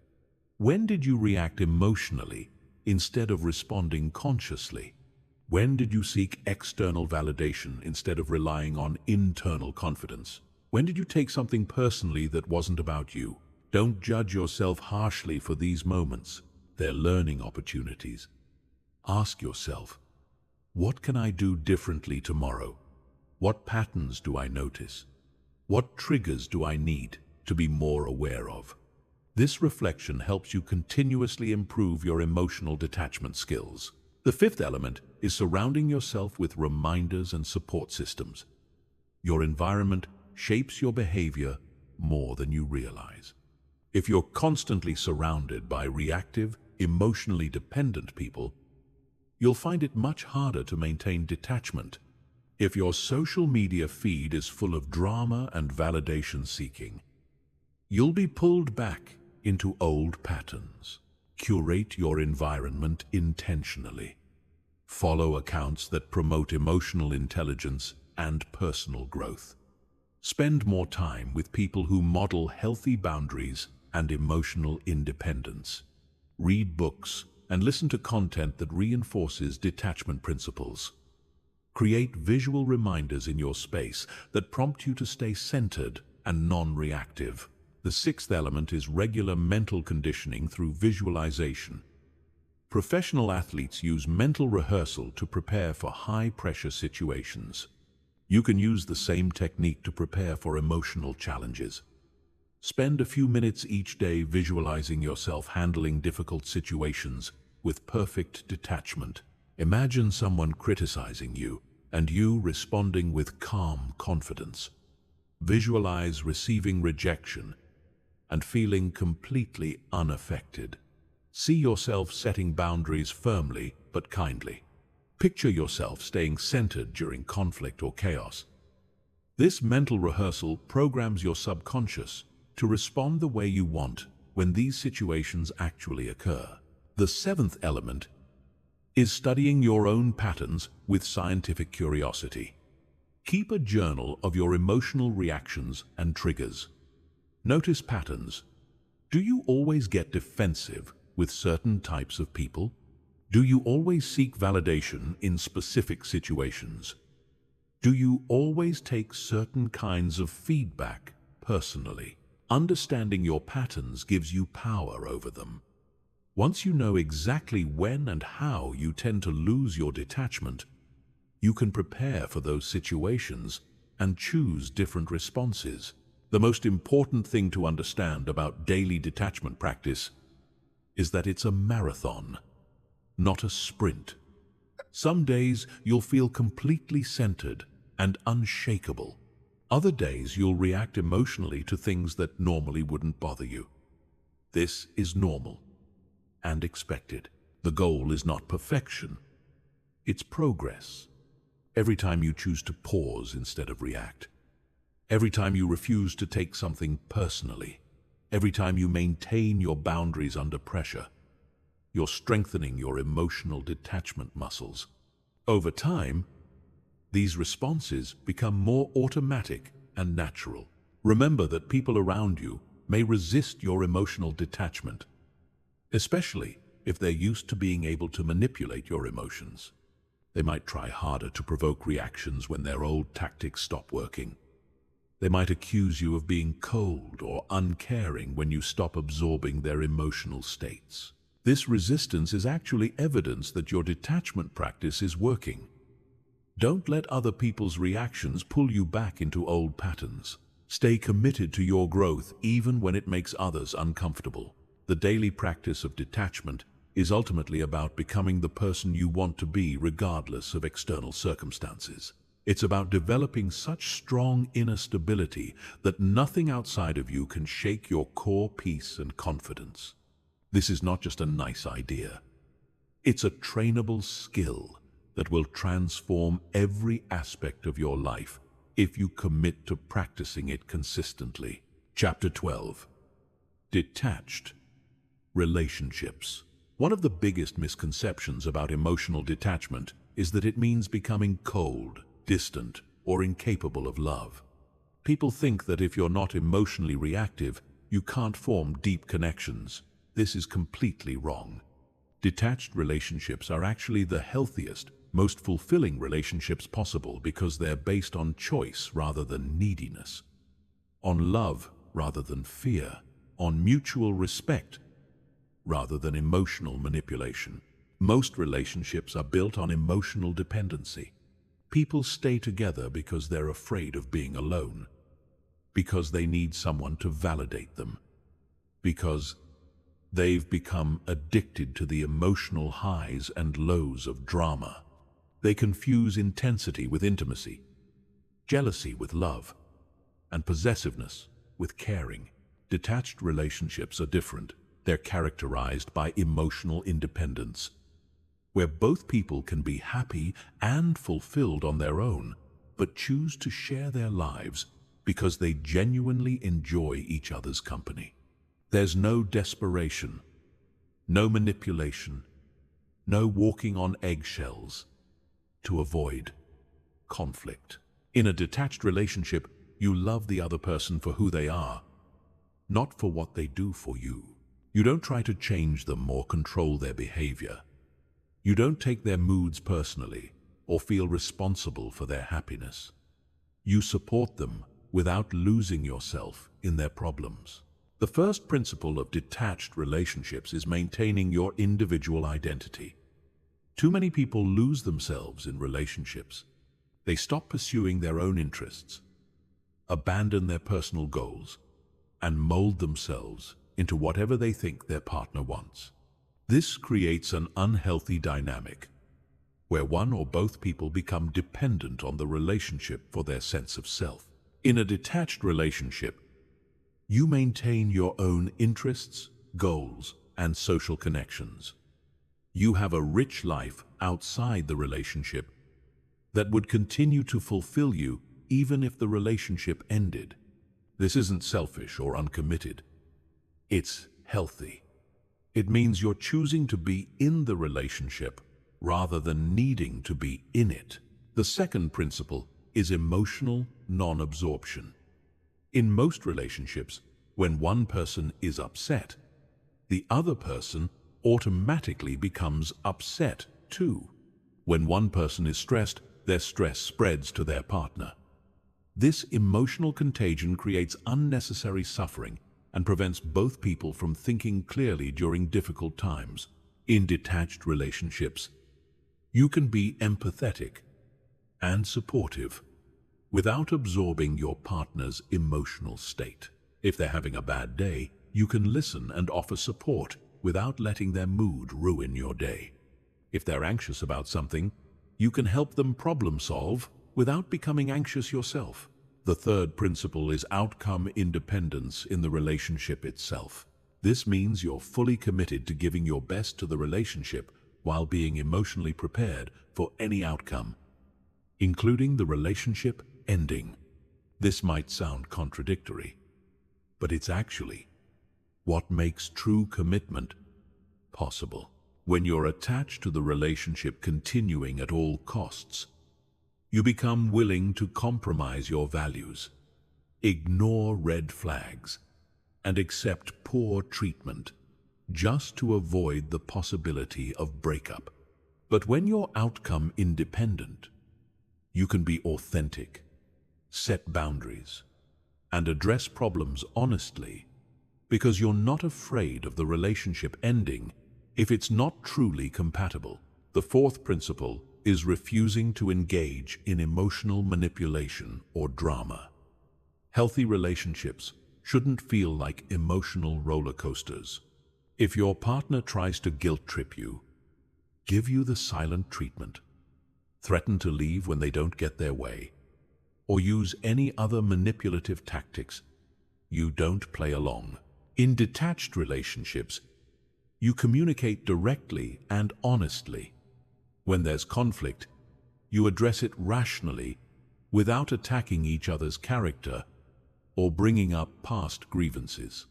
When did you react emotionally instead of responding consciously? When did you seek external validation instead of relying on internal confidence? When did you take something personally that wasn't about you? Don't judge yourself harshly for these moments. They're learning opportunities. Ask yourself, what can I do differently tomorrow? What patterns do I notice? What triggers do I need to be more aware of? This reflection helps you continuously improve your emotional detachment skills. The fifth element is surrounding yourself with reminders and support systems. Your environment shapes your behavior more than you realize. If you're constantly surrounded by reactive, emotionally dependent people, you'll find it much harder to maintain detachment. If your social media feed is full of drama and validation seeking, you'll be pulled back into old patterns. Curate your environment intentionally. Follow accounts that promote emotional intelligence and personal growth. Spend more time with people who model healthy boundaries and emotional independence. Read books and listen to content that reinforces detachment principles. Create visual reminders in your space that prompt you to stay centered and non-reactive. The sixth element is regular mental conditioning through visualization. Professional athletes use mental rehearsal to prepare for high-pressure situations. You can use the same technique to prepare for emotional challenges. Spend a few minutes each day visualizing yourself handling difficult situations with perfect detachment. Imagine someone criticizing you and you responding with calm confidence. Visualize receiving rejection and feeling completely unaffected. See yourself setting boundaries firmly but kindly. Picture yourself staying centered during conflict or chaos. This mental rehearsal programs your subconscious to respond the way you want when these situations actually occur. The seventh element is studying your own patterns with scientific curiosity. Keep a journal of your emotional reactions and triggers. Notice patterns. Do you always get defensive with certain types of people? Do you always seek validation in specific situations? Do you always take certain kinds of feedback personally? Understanding your patterns gives you power over them. Once you know exactly when and how you tend to lose your detachment, you can prepare for those situations and choose different responses. The most important thing to understand about daily detachment practice is that it's a marathon, not a sprint. Some days you'll feel completely centered and unshakable. Other days you'll react emotionally to things that normally wouldn't bother you. This is normal and expected. The goal is not perfection, it's progress. Every time you choose to pause instead of react, every time you refuse to take something personally, every time you maintain your boundaries under pressure, you're strengthening your emotional detachment muscles. Over time, these responses become more automatic and natural. Remember that people around you may resist your emotional detachment, especially if they're used to being able to manipulate your emotions. They might try harder to provoke reactions when their old tactics stop working. They might accuse you of being cold or uncaring when you stop absorbing their emotional states. This resistance is actually evidence that your detachment practice is working. Don't let other people's reactions pull you back into old patterns. Stay committed to your growth even when it makes others uncomfortable. The daily practice of detachment is ultimately about becoming the person you want to be regardless of external circumstances. It's about developing such strong inner stability that nothing outside of you can shake your core peace and confidence. This is not just a nice idea. It's a trainable skill that will transform every aspect of your life if you commit to practicing it consistently. Chapter 12. Detached relationships. One of the biggest misconceptions about emotional detachment is that it means becoming cold, distant, or incapable of love. People think that if you're not emotionally reactive, you can't form deep connections. This is completely wrong. Detached relationships are actually the healthiest, most fulfilling relationships possible because they're based on choice rather than neediness, on love rather than fear, on mutual respect rather than emotional manipulation. Most relationships are built on emotional dependency. People stay together because they're afraid of being alone, because they need someone to validate them, because they've become addicted to the emotional highs and lows of drama. They confuse intensity with intimacy, jealousy with love, and possessiveness with caring. Detached relationships are different. They're characterized by emotional independence, where both people can be happy and fulfilled on their own, but choose to share their lives because they genuinely enjoy each other's company. There's no desperation, no manipulation, no walking on eggshells to avoid conflict. In a detached relationship, you love the other person for who they are, not for what they do for you. You don't try to change them or control their behavior. You don't take their moods personally or feel responsible for their happiness. You support them without losing yourself in their problems. The first principle of detached relationships is maintaining your individual identity. Too many people lose themselves in relationships. They stop pursuing their own interests, abandon their personal goals, and mold themselves into whatever they think their partner wants. This creates an unhealthy dynamic where one or both people become dependent on the relationship for their sense of self. In a detached relationship, you maintain your own interests, goals, and social connections. You have a rich life outside the relationship that would continue to fulfill you even if the relationship ended. This isn't selfish or uncommitted. It's healthy. It means you're choosing to be in the relationship rather than needing to be in it. The second principle is emotional non-absorption. In most relationships, when one person is upset, the other person automatically becomes upset too. When one person is stressed, their stress spreads to their partner. This emotional contagion creates unnecessary suffering and prevents both people from thinking clearly during difficult times. In detached relationships, you can be empathetic and supportive without absorbing your partner's emotional state. If they're having a bad day, you can listen and offer support without letting their mood ruin your day. If they're anxious about something, you can help them problem solve without becoming anxious yourself. The third principle is outcome independence in the relationship itself. This means you're fully committed to giving your best to the relationship while being emotionally prepared for any outcome, including the relationship ending. This might sound contradictory, but it's actually what makes true commitment possible. When you're attached to the relationship continuing at all costs, you become willing to compromise your values, ignore red flags, and accept poor treatment just to avoid the possibility of breakup. But when you're outcome independent, you can be authentic, set boundaries, and address problems honestly because you're not afraid of the relationship ending if it's not truly compatible. The fourth principle is refusing to engage in emotional manipulation or drama. Healthy relationships shouldn't feel like emotional roller coasters. If your partner tries to guilt trip you, give you the silent treatment, threaten to leave when they don't get their way, or use any other manipulative tactics, you don't play along. In detached relationships, you communicate directly and honestly. When there's conflict, you address it rationally without attacking each other's character or bringing up past grievances.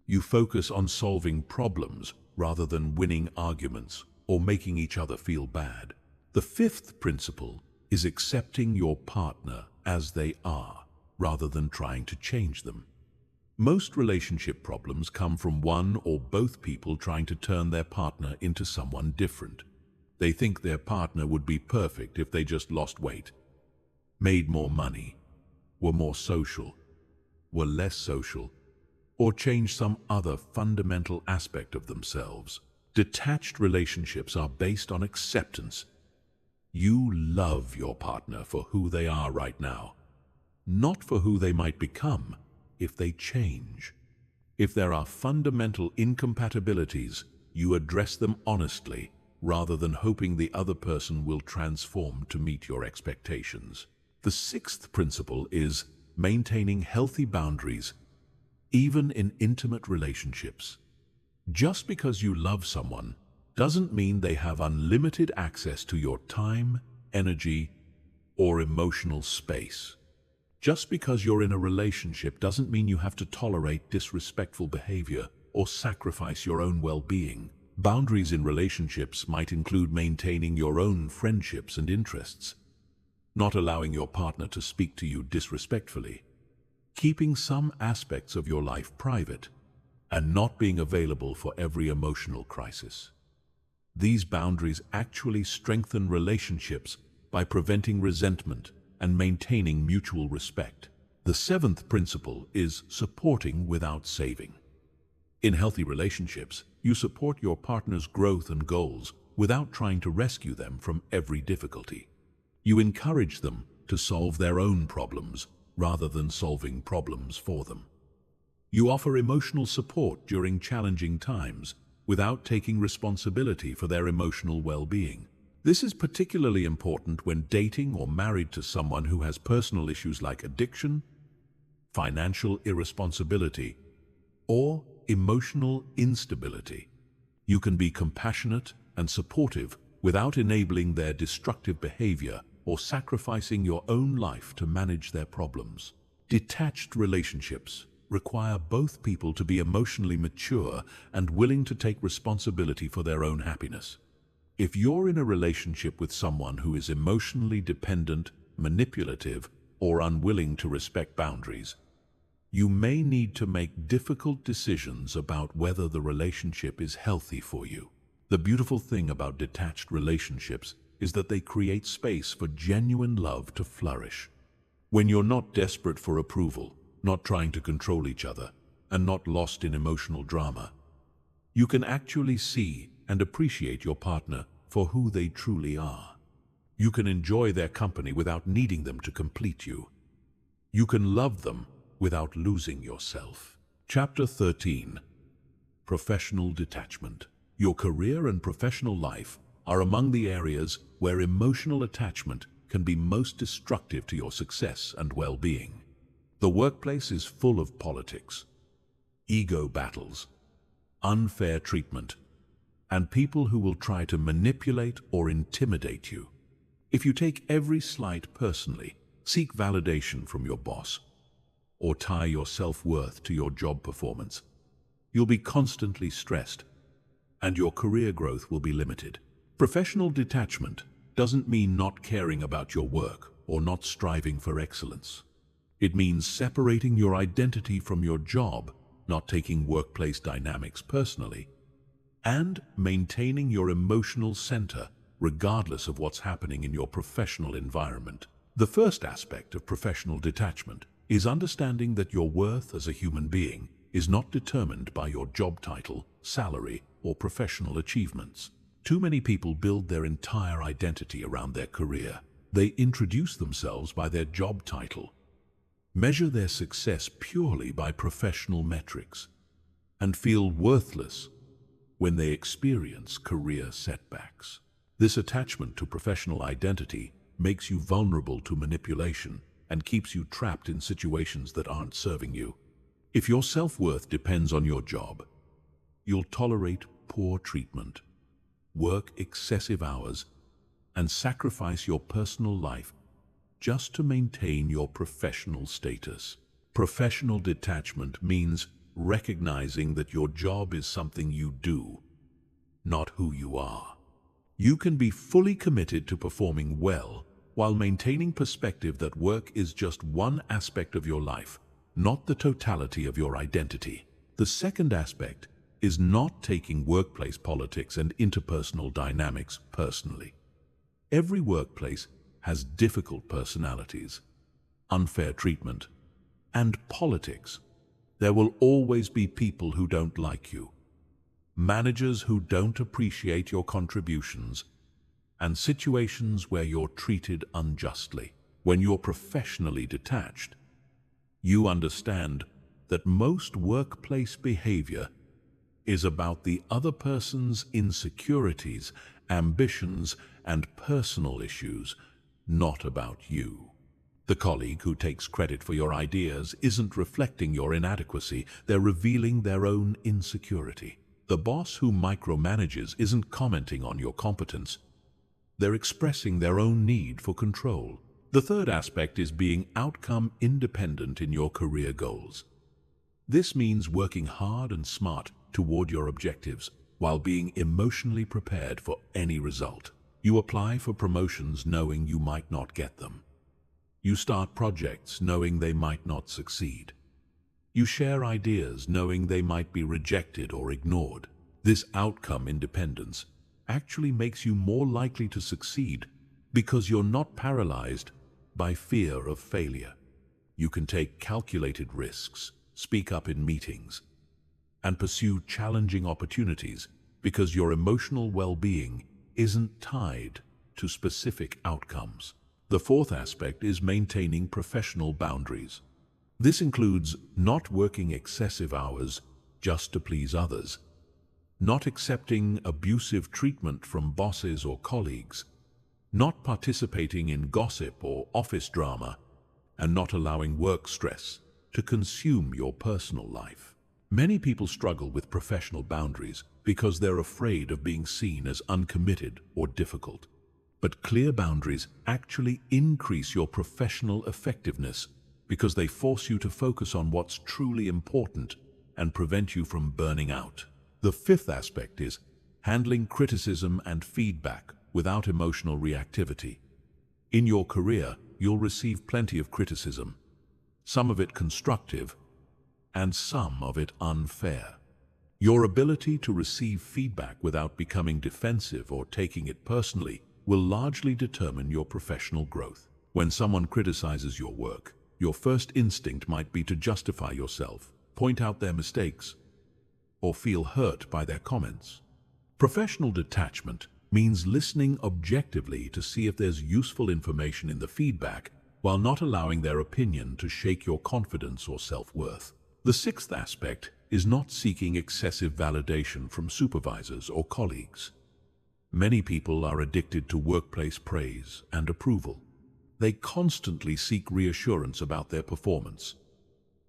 You focus on solving problems rather than winning arguments or making each other feel bad. The fifth principle is accepting your partner as they are rather than trying to change them. Most relationship problems come from one or both people trying to turn their partner into someone different. They think their partner would be perfect if they just lost weight, made more money, were more social, were less social, or changed some other fundamental aspect of themselves. Detached relationships are based on acceptance. You love your partner for who they are right now, not for who they might become if they change. If there are fundamental incompatibilities, you address them honestly rather than hoping the other person will transform to meet your expectations. The sixth principle is maintaining healthy boundaries, even in intimate relationships. Just because you love someone doesn't mean they have unlimited access to your time, energy, or emotional space. Just because you're in a relationship doesn't mean you have to tolerate disrespectful behavior or sacrifice your own well-being. Boundaries in relationships might include maintaining your own friendships and interests, not allowing your partner to speak to you disrespectfully, keeping some aspects of your life private, and not being available for every emotional crisis. These boundaries actually strengthen relationships by preventing resentment and maintaining mutual respect. The seventh principle is supporting without saving. In healthy relationships, you support your partner's growth and goals without trying to rescue them from every difficulty. You encourage them to solve their own problems rather than solving problems for them. You offer emotional support during challenging times without taking responsibility for their emotional well-being. This is particularly important when dating or married to someone who has personal issues like addiction, financial irresponsibility, or emotional instability. You can be compassionate and supportive without enabling their destructive behavior or sacrificing your own life to manage their problems. Detached relationships require both people to be emotionally mature and willing to take responsibility for their own happiness. If you're in a relationship with someone who is emotionally dependent, manipulative, or unwilling to respect boundaries, you may need to make difficult decisions about whether the relationship is healthy for you. The beautiful thing about detached relationships is that they create space for genuine love to flourish. When you're not desperate for approval, not trying to control each other, and not lost in emotional drama, you can actually see and appreciate your partner for who they truly are. You can enjoy their company without needing them to complete you. You can love them without losing yourself. Chapter 13. Professional detachment. Your career and professional life are among the areas where emotional attachment can be most destructive to your success and well-being. The workplace is full of politics, ego battles, unfair treatment, and people who will try to manipulate or intimidate you. If you take every slight personally, seek validation from your boss, or tie your self-worth to your job performance, you'll be constantly stressed, and your career growth will be limited. Professional detachment doesn't mean not caring about your work or not striving for excellence. It means separating your identity from your job, not taking workplace dynamics personally, and maintaining your emotional center regardless of what's happening in your professional environment. The first aspect of professional detachment is understanding that your worth as a human being is not determined by your job title, salary, or professional achievements. Too many people build their entire identity around their career. They introduce themselves by their job title, measure their success purely by professional metrics, and feel worthless when they experience career setbacks. This attachment to professional identity makes you vulnerable to manipulation and keeps you trapped in situations that aren't serving you. If your self-worth depends on your job, you'll tolerate poor treatment, work excessive hours, and sacrifice your personal life just to maintain your professional status. Professional detachment means recognizing that your job is something you do, not who you are. You can be fully committed to performing well while maintaining perspective that work is just one aspect of your life, not the totality of your identity. The second aspect is not taking workplace politics and interpersonal dynamics personally. Every workplace has difficult personalities, unfair treatment, and politics. There will always be people who don't like you, managers who don't appreciate your contributions, and situations where you're treated unjustly. When you're professionally detached, you understand that most workplace behavior is about the other person's insecurities, ambitions, and personal issues, not about you. The colleague who takes credit for your ideas isn't reflecting your inadequacy, they're revealing their own insecurity. The boss who micromanages isn't commenting on your competence, they're expressing their own need for control. The third aspect is being outcome independent in your career goals. This means working hard and smart toward your objectives while being emotionally prepared for any result. You apply for promotions knowing you might not get them. You start projects knowing they might not succeed. You share ideas knowing they might be rejected or ignored. This outcome independence actually makes you more likely to succeed because you're not paralyzed by fear of failure. You can take calculated risks, speak up in meetings, and pursue challenging opportunities because your emotional well-being isn't tied to specific outcomes. The fourth aspect is maintaining professional boundaries. This includes not working excessive hours just to please others, not accepting abusive treatment from bosses or colleagues, not participating in gossip or office drama, and not allowing work stress to consume your personal life. Many people struggle with professional boundaries because they're afraid of being seen as uncommitted or difficult. But clear boundaries actually increase your professional effectiveness because they force you to focus on what's truly important and prevent you from burning out. The fifth aspect is handling criticism and feedback without emotional reactivity. In your career, you'll receive plenty of criticism, some of it constructive, and some of it unfair. Your ability to receive feedback without becoming defensive or taking it personally will largely determine your professional growth. When someone criticizes your work, your first instinct might be to justify yourself, point out their mistakes, or feel hurt by their comments. Professional detachment means listening objectively to see if there's useful information in the feedback while not allowing their opinion to shake your confidence or self-worth. The sixth aspect is not seeking excessive validation from supervisors or colleagues. Many people are addicted to workplace praise and approval. They constantly seek reassurance about their performance,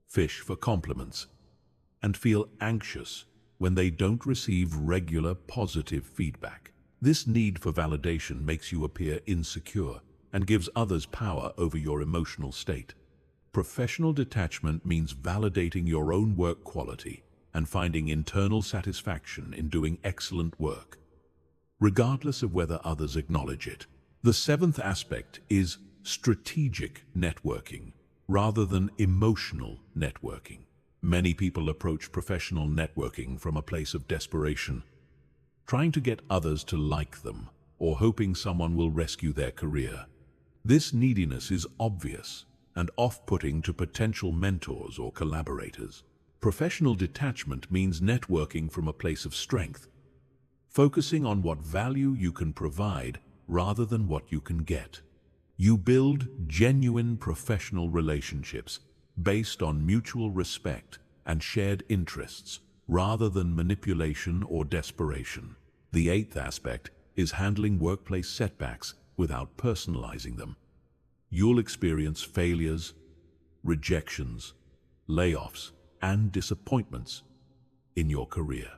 fish for compliments, and feel anxious when they don't receive regular positive feedback. This need for validation makes you appear insecure and gives others power over your emotional state. Professional detachment means validating your own work quality and finding internal satisfaction in doing excellent work, regardless of whether others acknowledge it. The seventh aspect is strategic networking rather than emotional networking. Many people approach professional networking from a place of desperation, trying to get others to like them or hoping someone will rescue their career. This neediness is obvious and off-putting to potential mentors or collaborators. Professional detachment means networking from a place of strength, focusing on what value you can provide rather than what you can get. You build genuine professional relationships based on mutual respect and shared interests rather than manipulation or desperation. The eighth aspect is handling workplace setbacks without personalizing them. You'll experience failures, rejections, layoffs, and disappointments in your career.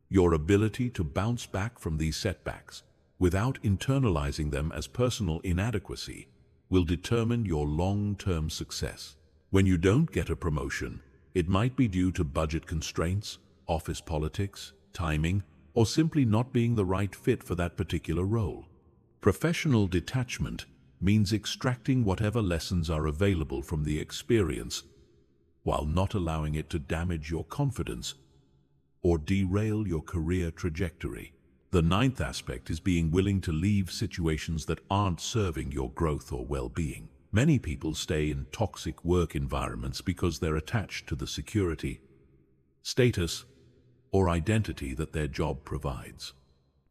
Your ability to bounce back from these setbacks without internalizing them as personal inadequacy will determine your long-term success. When you don't get a promotion, it might be due to budget constraints, office politics, timing, or simply not being the right fit for that particular role. Professional detachment means extracting whatever lessons are available from the experience while not allowing it to damage your confidence or derail your career trajectory. The ninth aspect is being willing to leave situations that aren't serving your growth or well-being. Many people stay in toxic work environments because they're attached to the security, status, or identity that their job provides.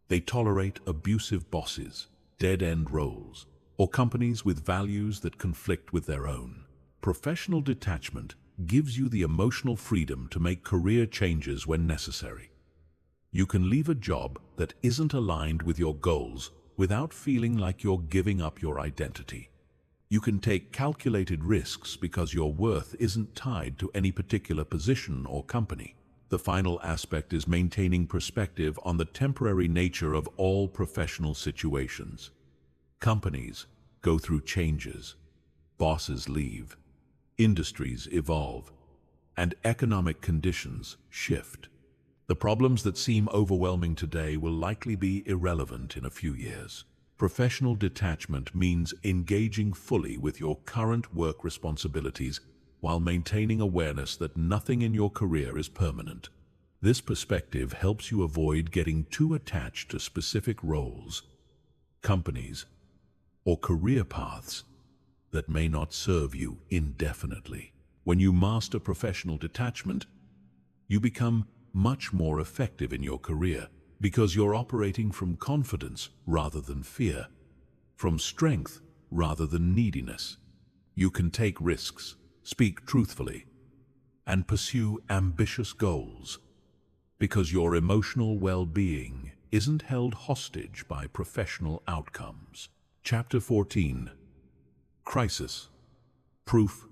They tolerate abusive bosses, dead-end roles, or companies with values that conflict with their own. Professional detachment gives you the emotional freedom to make career changes when necessary. You can leave a job that isn't aligned with your goals without feeling like you're giving up your identity. You can take calculated risks because your worth isn't tied to any particular position or company. The final aspect is maintaining perspective on the temporary nature of all professional situations. Companies go through changes, bosses leave, industries evolve, and economic conditions shift. The problems that seem overwhelming today will likely be irrelevant in a few years. Professional detachment means engaging fully with your current work responsibilities while maintaining awareness that nothing in your career is permanent. This perspective helps you avoid getting too attached to specific roles, companies, or career paths that may not serve you indefinitely. When you master professional detachment, you become much more effective in your career because you're operating from confidence rather than fear, from strength rather than neediness. You can take risks, speak truthfully, and pursue ambitious goals, because your emotional well-being isn't held hostage by professional outcomes. Chapter 14. Crisis. Proof.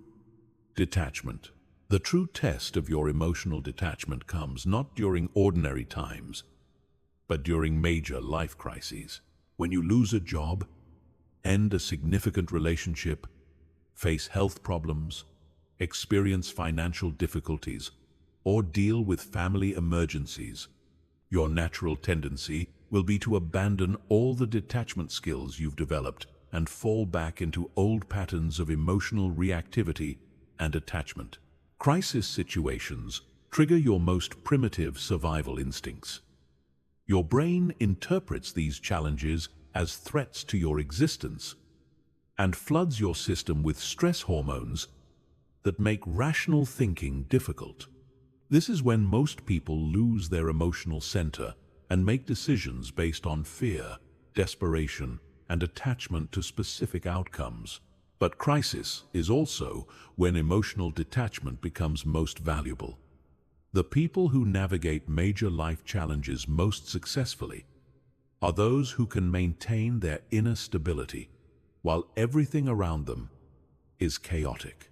Detachment. The true test of your emotional detachment comes not during ordinary times, but during major life crises. When you lose a job, end a significant relationship, face health problems, experience financial difficulties, or deal with family emergencies, your natural tendency will be to abandon all the detachment skills you've developed and fall back into old patterns of emotional reactivity and attachment. Crisis situations trigger your most primitive survival instincts. Your brain interprets these challenges as threats to your existence and floods your system with stress hormones that make rational thinking difficult. This is when most people lose their emotional center and make decisions based on fear, desperation, and attachment to specific outcomes. But crisis is also when emotional detachment becomes most valuable. The people who navigate major life challenges most successfully are those who can maintain their inner stability while everything around them is chaotic.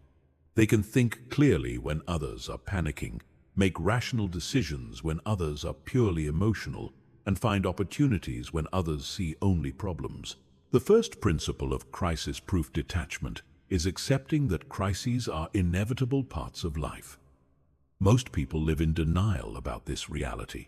They can think clearly when others are panicking, make rational decisions when others are purely emotional, and find opportunities when others see only problems. The first principle of crisis-proof detachment is accepting that crises are inevitable parts of life. Most people live in denial about this reality.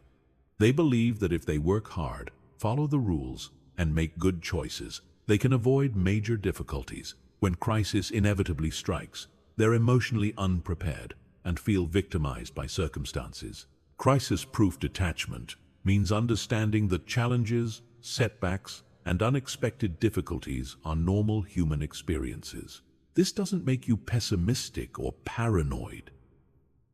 They believe that if they work hard, follow the rules, and make good choices, they can avoid major difficulties. When crisis inevitably strikes, they're emotionally unprepared and feel victimized by circumstances. Crisis-proof detachment means understanding that challenges, setbacks, and unexpected difficulties are normal human experiences. This doesn't make you pessimistic or paranoid.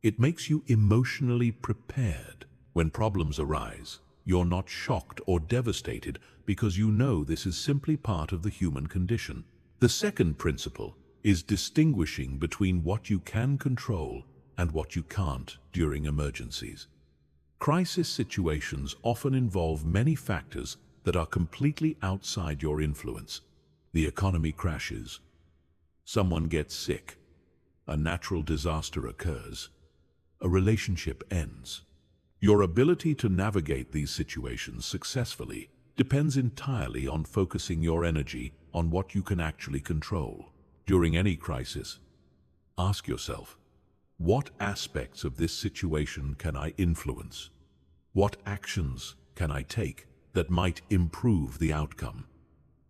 It makes you emotionally prepared. When problems arise, you're not shocked or devastated because you know this is simply part of the human condition. The second principle is distinguishing between what you can control and what you can't during emergencies. Crisis situations often involve many factors that are completely outside your influence. The economy crashes, someone gets sick, a natural disaster occurs, a relationship ends. Your ability to navigate these situations successfully depends entirely on focusing your energy on what you can actually control. During any crisis, ask yourself, what aspects of this situation can I influence? What actions can I take that might improve the outcome?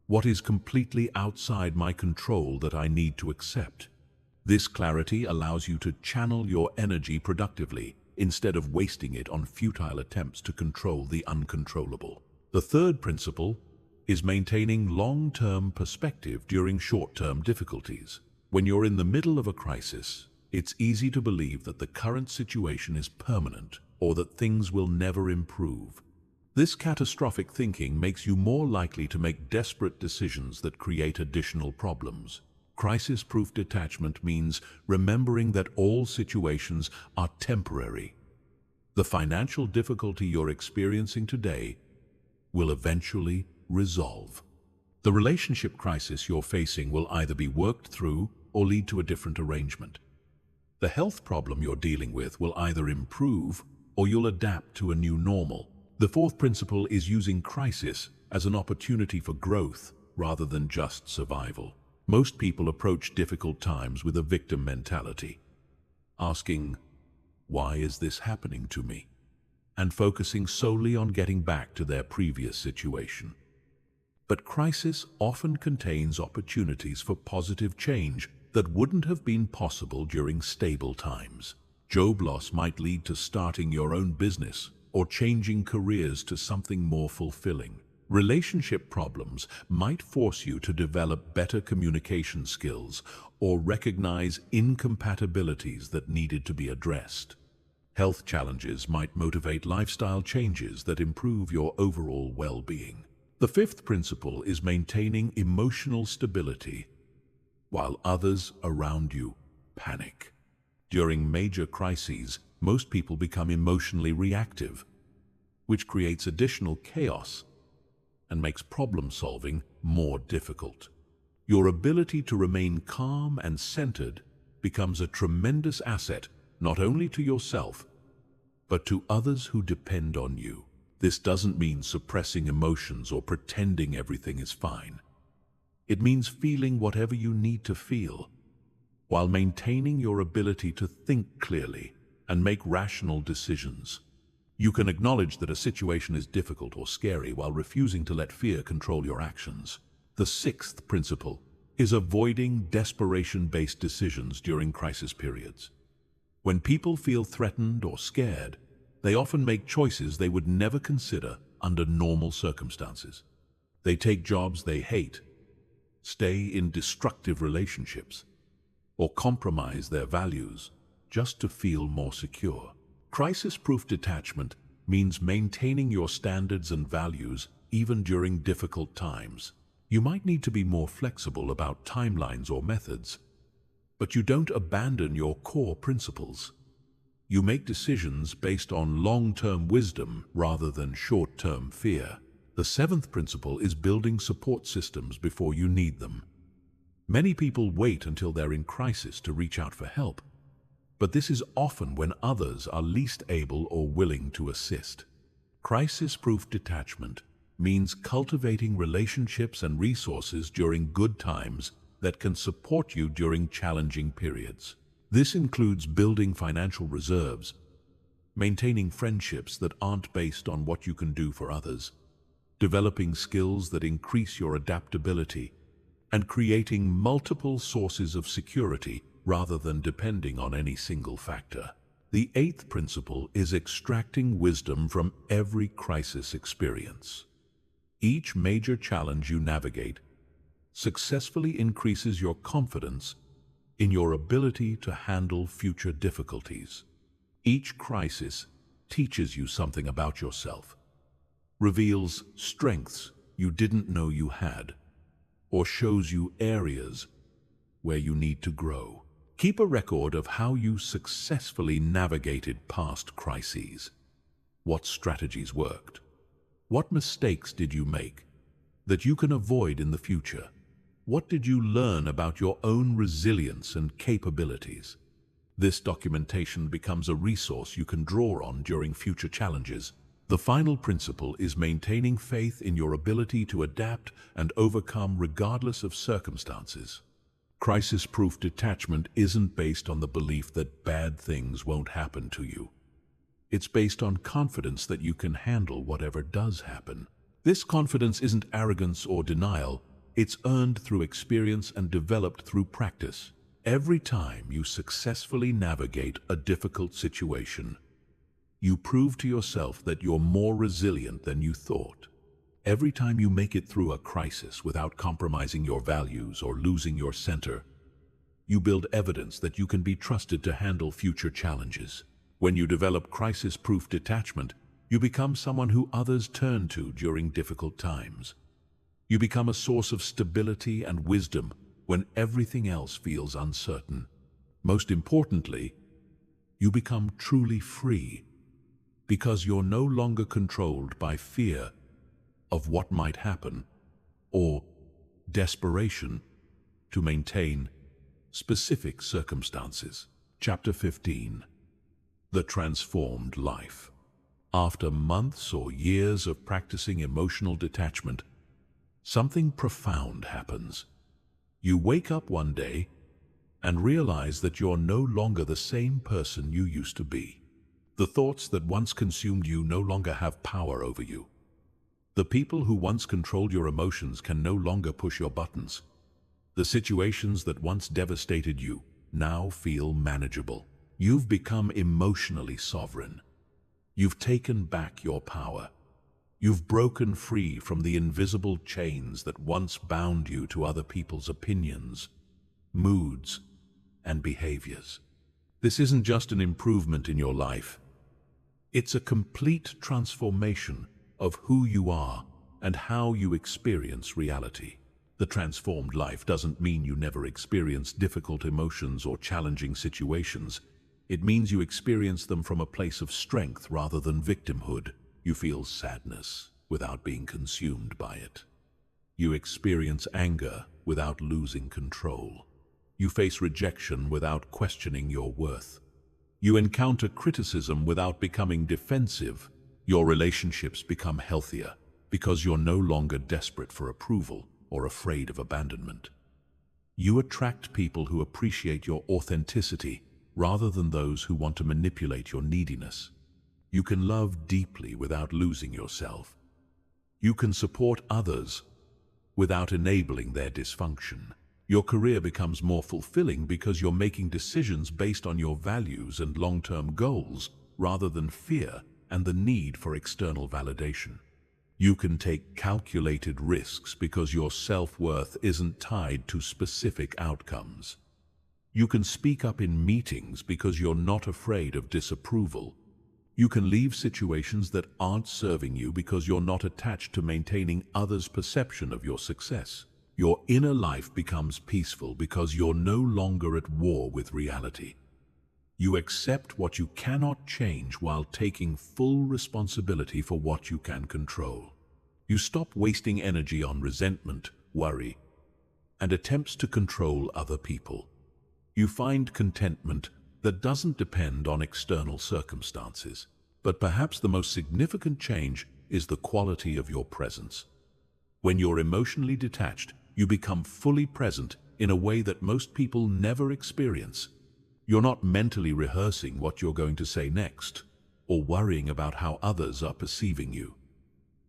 What is completely outside my control that I need to accept? This clarity allows you to channel your energy productively instead of wasting it on futile attempts to control the uncontrollable. The third principle is maintaining long-term perspective during short-term difficulties. When you're in the middle of a crisis, it's easy to believe that the current situation is permanent or that things will never improve. This catastrophic thinking makes you more likely to make desperate decisions that create additional problems. Crisis-proof detachment means remembering that all situations are temporary. The financial difficulty you're experiencing today will eventually resolve. The relationship crisis you're facing will either be worked through or lead to a different arrangement. The health problem you're dealing with will either improve or you'll adapt to a new normal. The fourth principle is using crisis as an opportunity for growth rather than just survival. Most people approach difficult times with a victim mentality, asking, "Why is this happening to me?" and focusing solely on getting back to their previous situation. But crisis often contains opportunities for positive change that wouldn't have been possible during stable times. Job loss might lead to starting your own business or changing careers to something more fulfilling. Relationship problems might force you to develop better communication skills or recognize incompatibilities that needed to be addressed. Health challenges might motivate lifestyle changes that improve your overall well-being. The fifth principle is maintaining emotional stability while others around you panic. During major crises, most people become emotionally reactive, which creates additional chaos and makes problem-solving more difficult. Your ability to remain calm and centered becomes a tremendous asset, not only to yourself, but to others who depend on you. This doesn't mean suppressing emotions or pretending everything is fine. It means feeling whatever you need to feel, while maintaining your ability to think clearly and make rational decisions. You can acknowledge that a situation is difficult or scary while refusing to let fear control your actions. The sixth principle is avoiding desperation-based decisions during crisis periods. When people feel threatened or scared, they often make choices they would never consider under normal circumstances. They take jobs they hate, stay in destructive relationships, or compromise their values just to feel more secure. Crisis-proof detachment means maintaining your standards and values even during difficult times. You might need to be more flexible about timelines or methods, but you don't abandon your core principles. You make decisions based on long-term wisdom rather than short-term fear. The seventh principle is building support systems before you need them. Many people wait until they're in crisis to reach out for help, but this is often when others are least able or willing to assist. Crisis-proof detachment means cultivating relationships and resources during good times that can support you during challenging periods. This includes building financial reserves, maintaining friendships that aren't based on what you can do for others, developing skills that increase your adaptability, and creating multiple sources of security rather than depending on any single factor. The eighth principle is extracting wisdom from every crisis experience. Each major challenge you navigate successfully increases your confidence in your ability to handle future difficulties. Each crisis teaches you something about yourself, reveals strengths you didn't know you had, or shows you areas where you need to grow. Keep a record of how you successfully navigated past crises. What strategies worked? What mistakes did you make that you can avoid in the future? What did you learn about your own resilience and capabilities? This documentation becomes a resource you can draw on during future challenges. The final principle is maintaining faith in your ability to adapt and overcome regardless of circumstances. Crisis-proof detachment isn't based on the belief that bad things won't happen to you. It's based on confidence that you can handle whatever does happen. This confidence isn't arrogance or denial. It's earned through experience and developed through practice. Every time you successfully navigate a difficult situation, you prove to yourself that you're more resilient than you thought. Every time you make it through a crisis without compromising your values or losing your center, you build evidence that you can be trusted to handle future challenges. When you develop crisis-proof detachment, you become someone who others turn to during difficult times. You become a source of stability and wisdom when everything else feels uncertain. Most importantly, you become truly free because you're no longer controlled by fear of what might happen or desperation to maintain specific circumstances. Chapter 15. The Transformed Life. After months or years of practicing emotional detachment, something profound happens. You wake up one day and realize that you're no longer the same person you used to be. The thoughts that once consumed you no longer have power over you. The people who once controlled your emotions can no longer push your buttons. The situations that once devastated you now feel manageable. You've become emotionally sovereign. You've taken back your power. You've broken free from the invisible chains that once bound you to other people's opinions, moods, and behaviors. This isn't just an improvement in your life. It's a complete transformation of who you are and how you experience reality. The transformed life doesn't mean you never experience difficult emotions or challenging situations. It means you experience them from a place of strength rather than victimhood. You feel sadness without being consumed by it. You experience anger without losing control. You face rejection without questioning your worth. You encounter criticism without becoming defensive. Your relationships become healthier because you're no longer desperate for approval or afraid of abandonment. You attract people who appreciate your authenticity rather than those who want to manipulate your neediness. You can love deeply without losing yourself. You can support others without enabling their dysfunction. Your career becomes more fulfilling because you're making decisions based on your values and long-term goals rather than fear and the need for external validation. You can take calculated risks because your self-worth isn't tied to specific outcomes. You can speak up in meetings because you're not afraid of disapproval. You can leave situations that aren't serving you because you're not attached to maintaining others' perception of your success. Your inner life becomes peaceful because you're no longer at war with reality. You accept what you cannot change while taking full responsibility for what you can control. You stop wasting energy on resentment, worry, and attempts to control other people. You find contentment that doesn't depend on external circumstances. But perhaps the most significant change is the quality of your presence. When you're emotionally detached, you become fully present in a way that most people never experience. You're not mentally rehearsing what you're going to say next, or worrying about how others are perceiving you.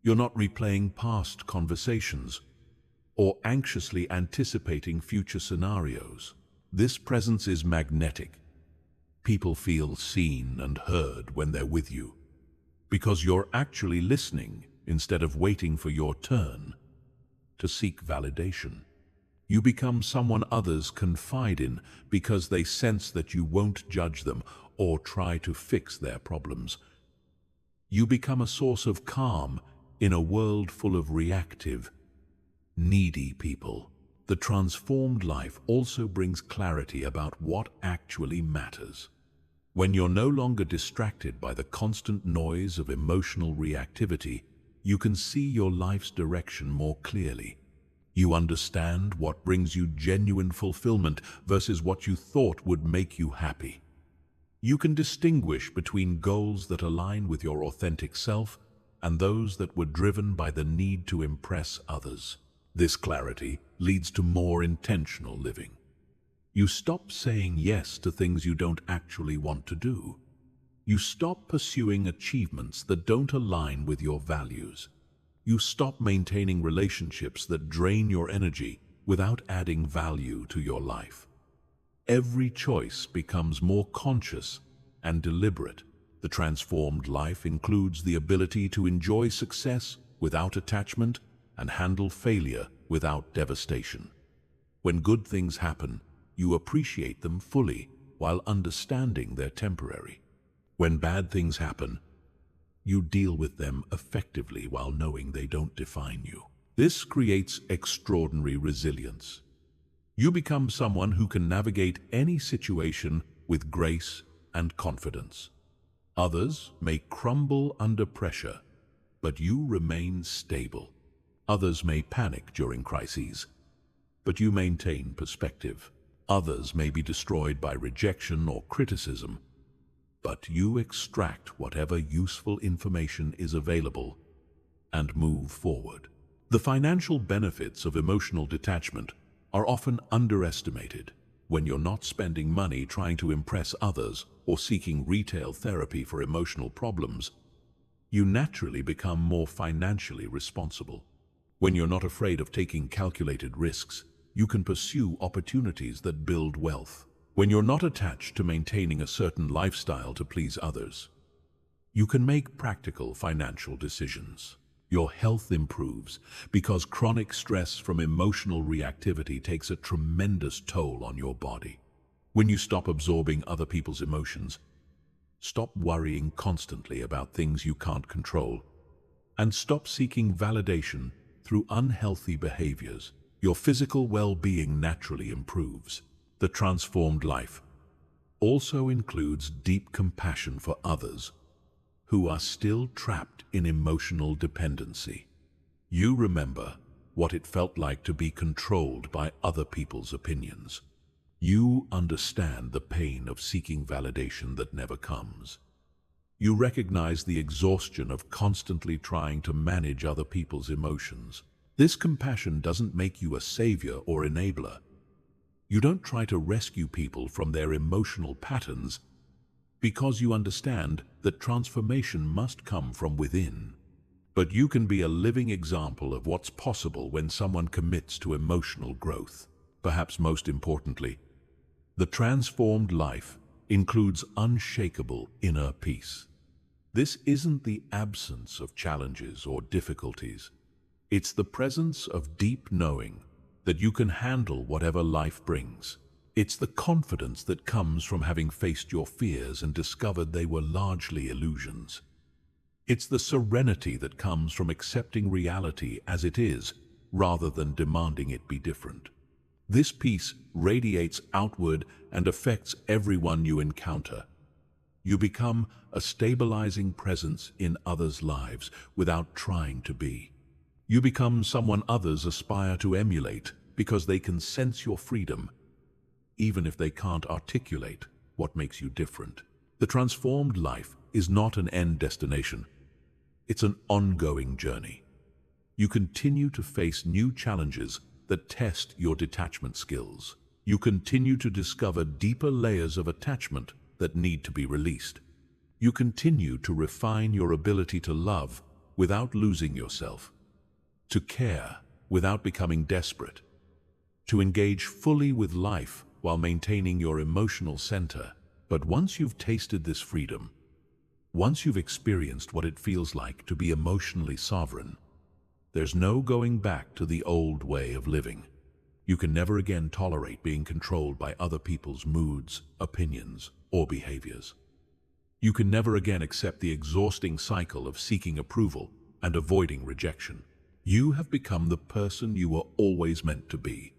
You're not replaying past conversations, or anxiously anticipating future scenarios. This presence is magnetic. People feel seen and heard when they're with you, because you're actually listening instead of waiting for your turn to seek validation. You become someone others confide in because they sense that you won't judge them or try to fix their problems. You become a source of calm in a world full of reactive, needy people. The transformed life also brings clarity about what actually matters. When you're no longer distracted by the constant noise of emotional reactivity, you can see your life's direction more clearly. You understand what brings you genuine fulfillment versus what you thought would make you happy. You can distinguish between goals that align with your authentic self and those that were driven by the need to impress others. This clarity leads to more intentional living. You stop saying yes to things you don't actually want to do. You stop pursuing achievements that don't align with your values. You stop maintaining relationships that drain your energy without adding value to your life. Every choice becomes more conscious and deliberate. The transformed life includes the ability to enjoy success without attachment and handle failure without devastation. When good things happen, you appreciate them fully while understanding they're temporary. When bad things happen, you deal with them effectively while knowing they don't define you. This creates extraordinary resilience. You become someone who can navigate any situation with grace and confidence. Others may crumble under pressure, but you remain stable. Others may panic during crises, but you maintain perspective. Others may be destroyed by rejection or criticism, but you extract whatever useful information is available and move forward. The financial benefits of emotional detachment are often underestimated. When you're not spending money trying to impress others or seeking retail therapy for emotional problems, you naturally become more financially responsible. When you're not afraid of taking calculated risks, you can pursue opportunities that build wealth. When you're not attached to maintaining a certain lifestyle to please others, you can make practical financial decisions. Your health improves because chronic stress from emotional reactivity takes a tremendous toll on your body. When you stop absorbing other people's emotions, stop worrying constantly about things you can't control, and stop seeking validation through unhealthy behaviors, your physical well-being naturally improves. The transformed life also includes deep compassion for others who are still trapped in emotional dependency. You remember what it felt like to be controlled by other people's opinions. You understand the pain of seeking validation that never comes. You recognize the exhaustion of constantly trying to manage other people's emotions. This compassion doesn't make you a savior or enabler. You don't try to rescue people from their emotional patterns because you understand that transformation must come from within. But you can be a living example of what's possible when someone commits to emotional growth. Perhaps most importantly, the transformed life includes unshakable inner peace. This isn't the absence of challenges or difficulties. It's the presence of deep knowing that you can handle whatever life brings. It's the confidence that comes from having faced your fears and discovered they were largely illusions. It's the serenity that comes from accepting reality as it is, rather than demanding it be different. This peace radiates outward and affects everyone you encounter. You become a stabilizing presence in others' lives without trying to be. You become someone others aspire to emulate because they can sense your freedom, even if they can't articulate what makes you different. The transformed life is not an end destination. It's an ongoing journey. You continue to face new challenges that test your detachment skills. You continue to discover deeper layers of attachment that need to be released. You continue to refine your ability to love without losing yourself, to care without becoming desperate, to engage fully with life while maintaining your emotional center. But once you've tasted this freedom, once you've experienced what it feels like to be emotionally sovereign, there's no going back to the old way of living. You can never again tolerate being controlled by other people's moods, opinions, or behaviors. You can never again accept the exhausting cycle of seeking approval and avoiding rejection. You have become the person you were always meant to be.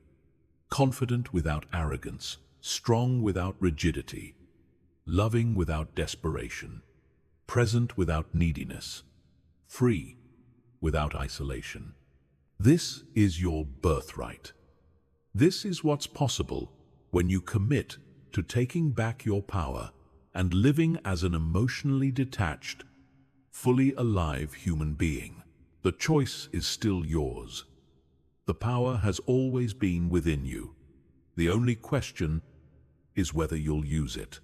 Confident without arrogance, strong without rigidity, loving without desperation, present without neediness, free without isolation. This is your birthright. This is what's possible when you commit to taking back your power and living as an emotionally detached, fully alive human being. The choice is still yours. The power has always been within you. The only question is whether you'll use it.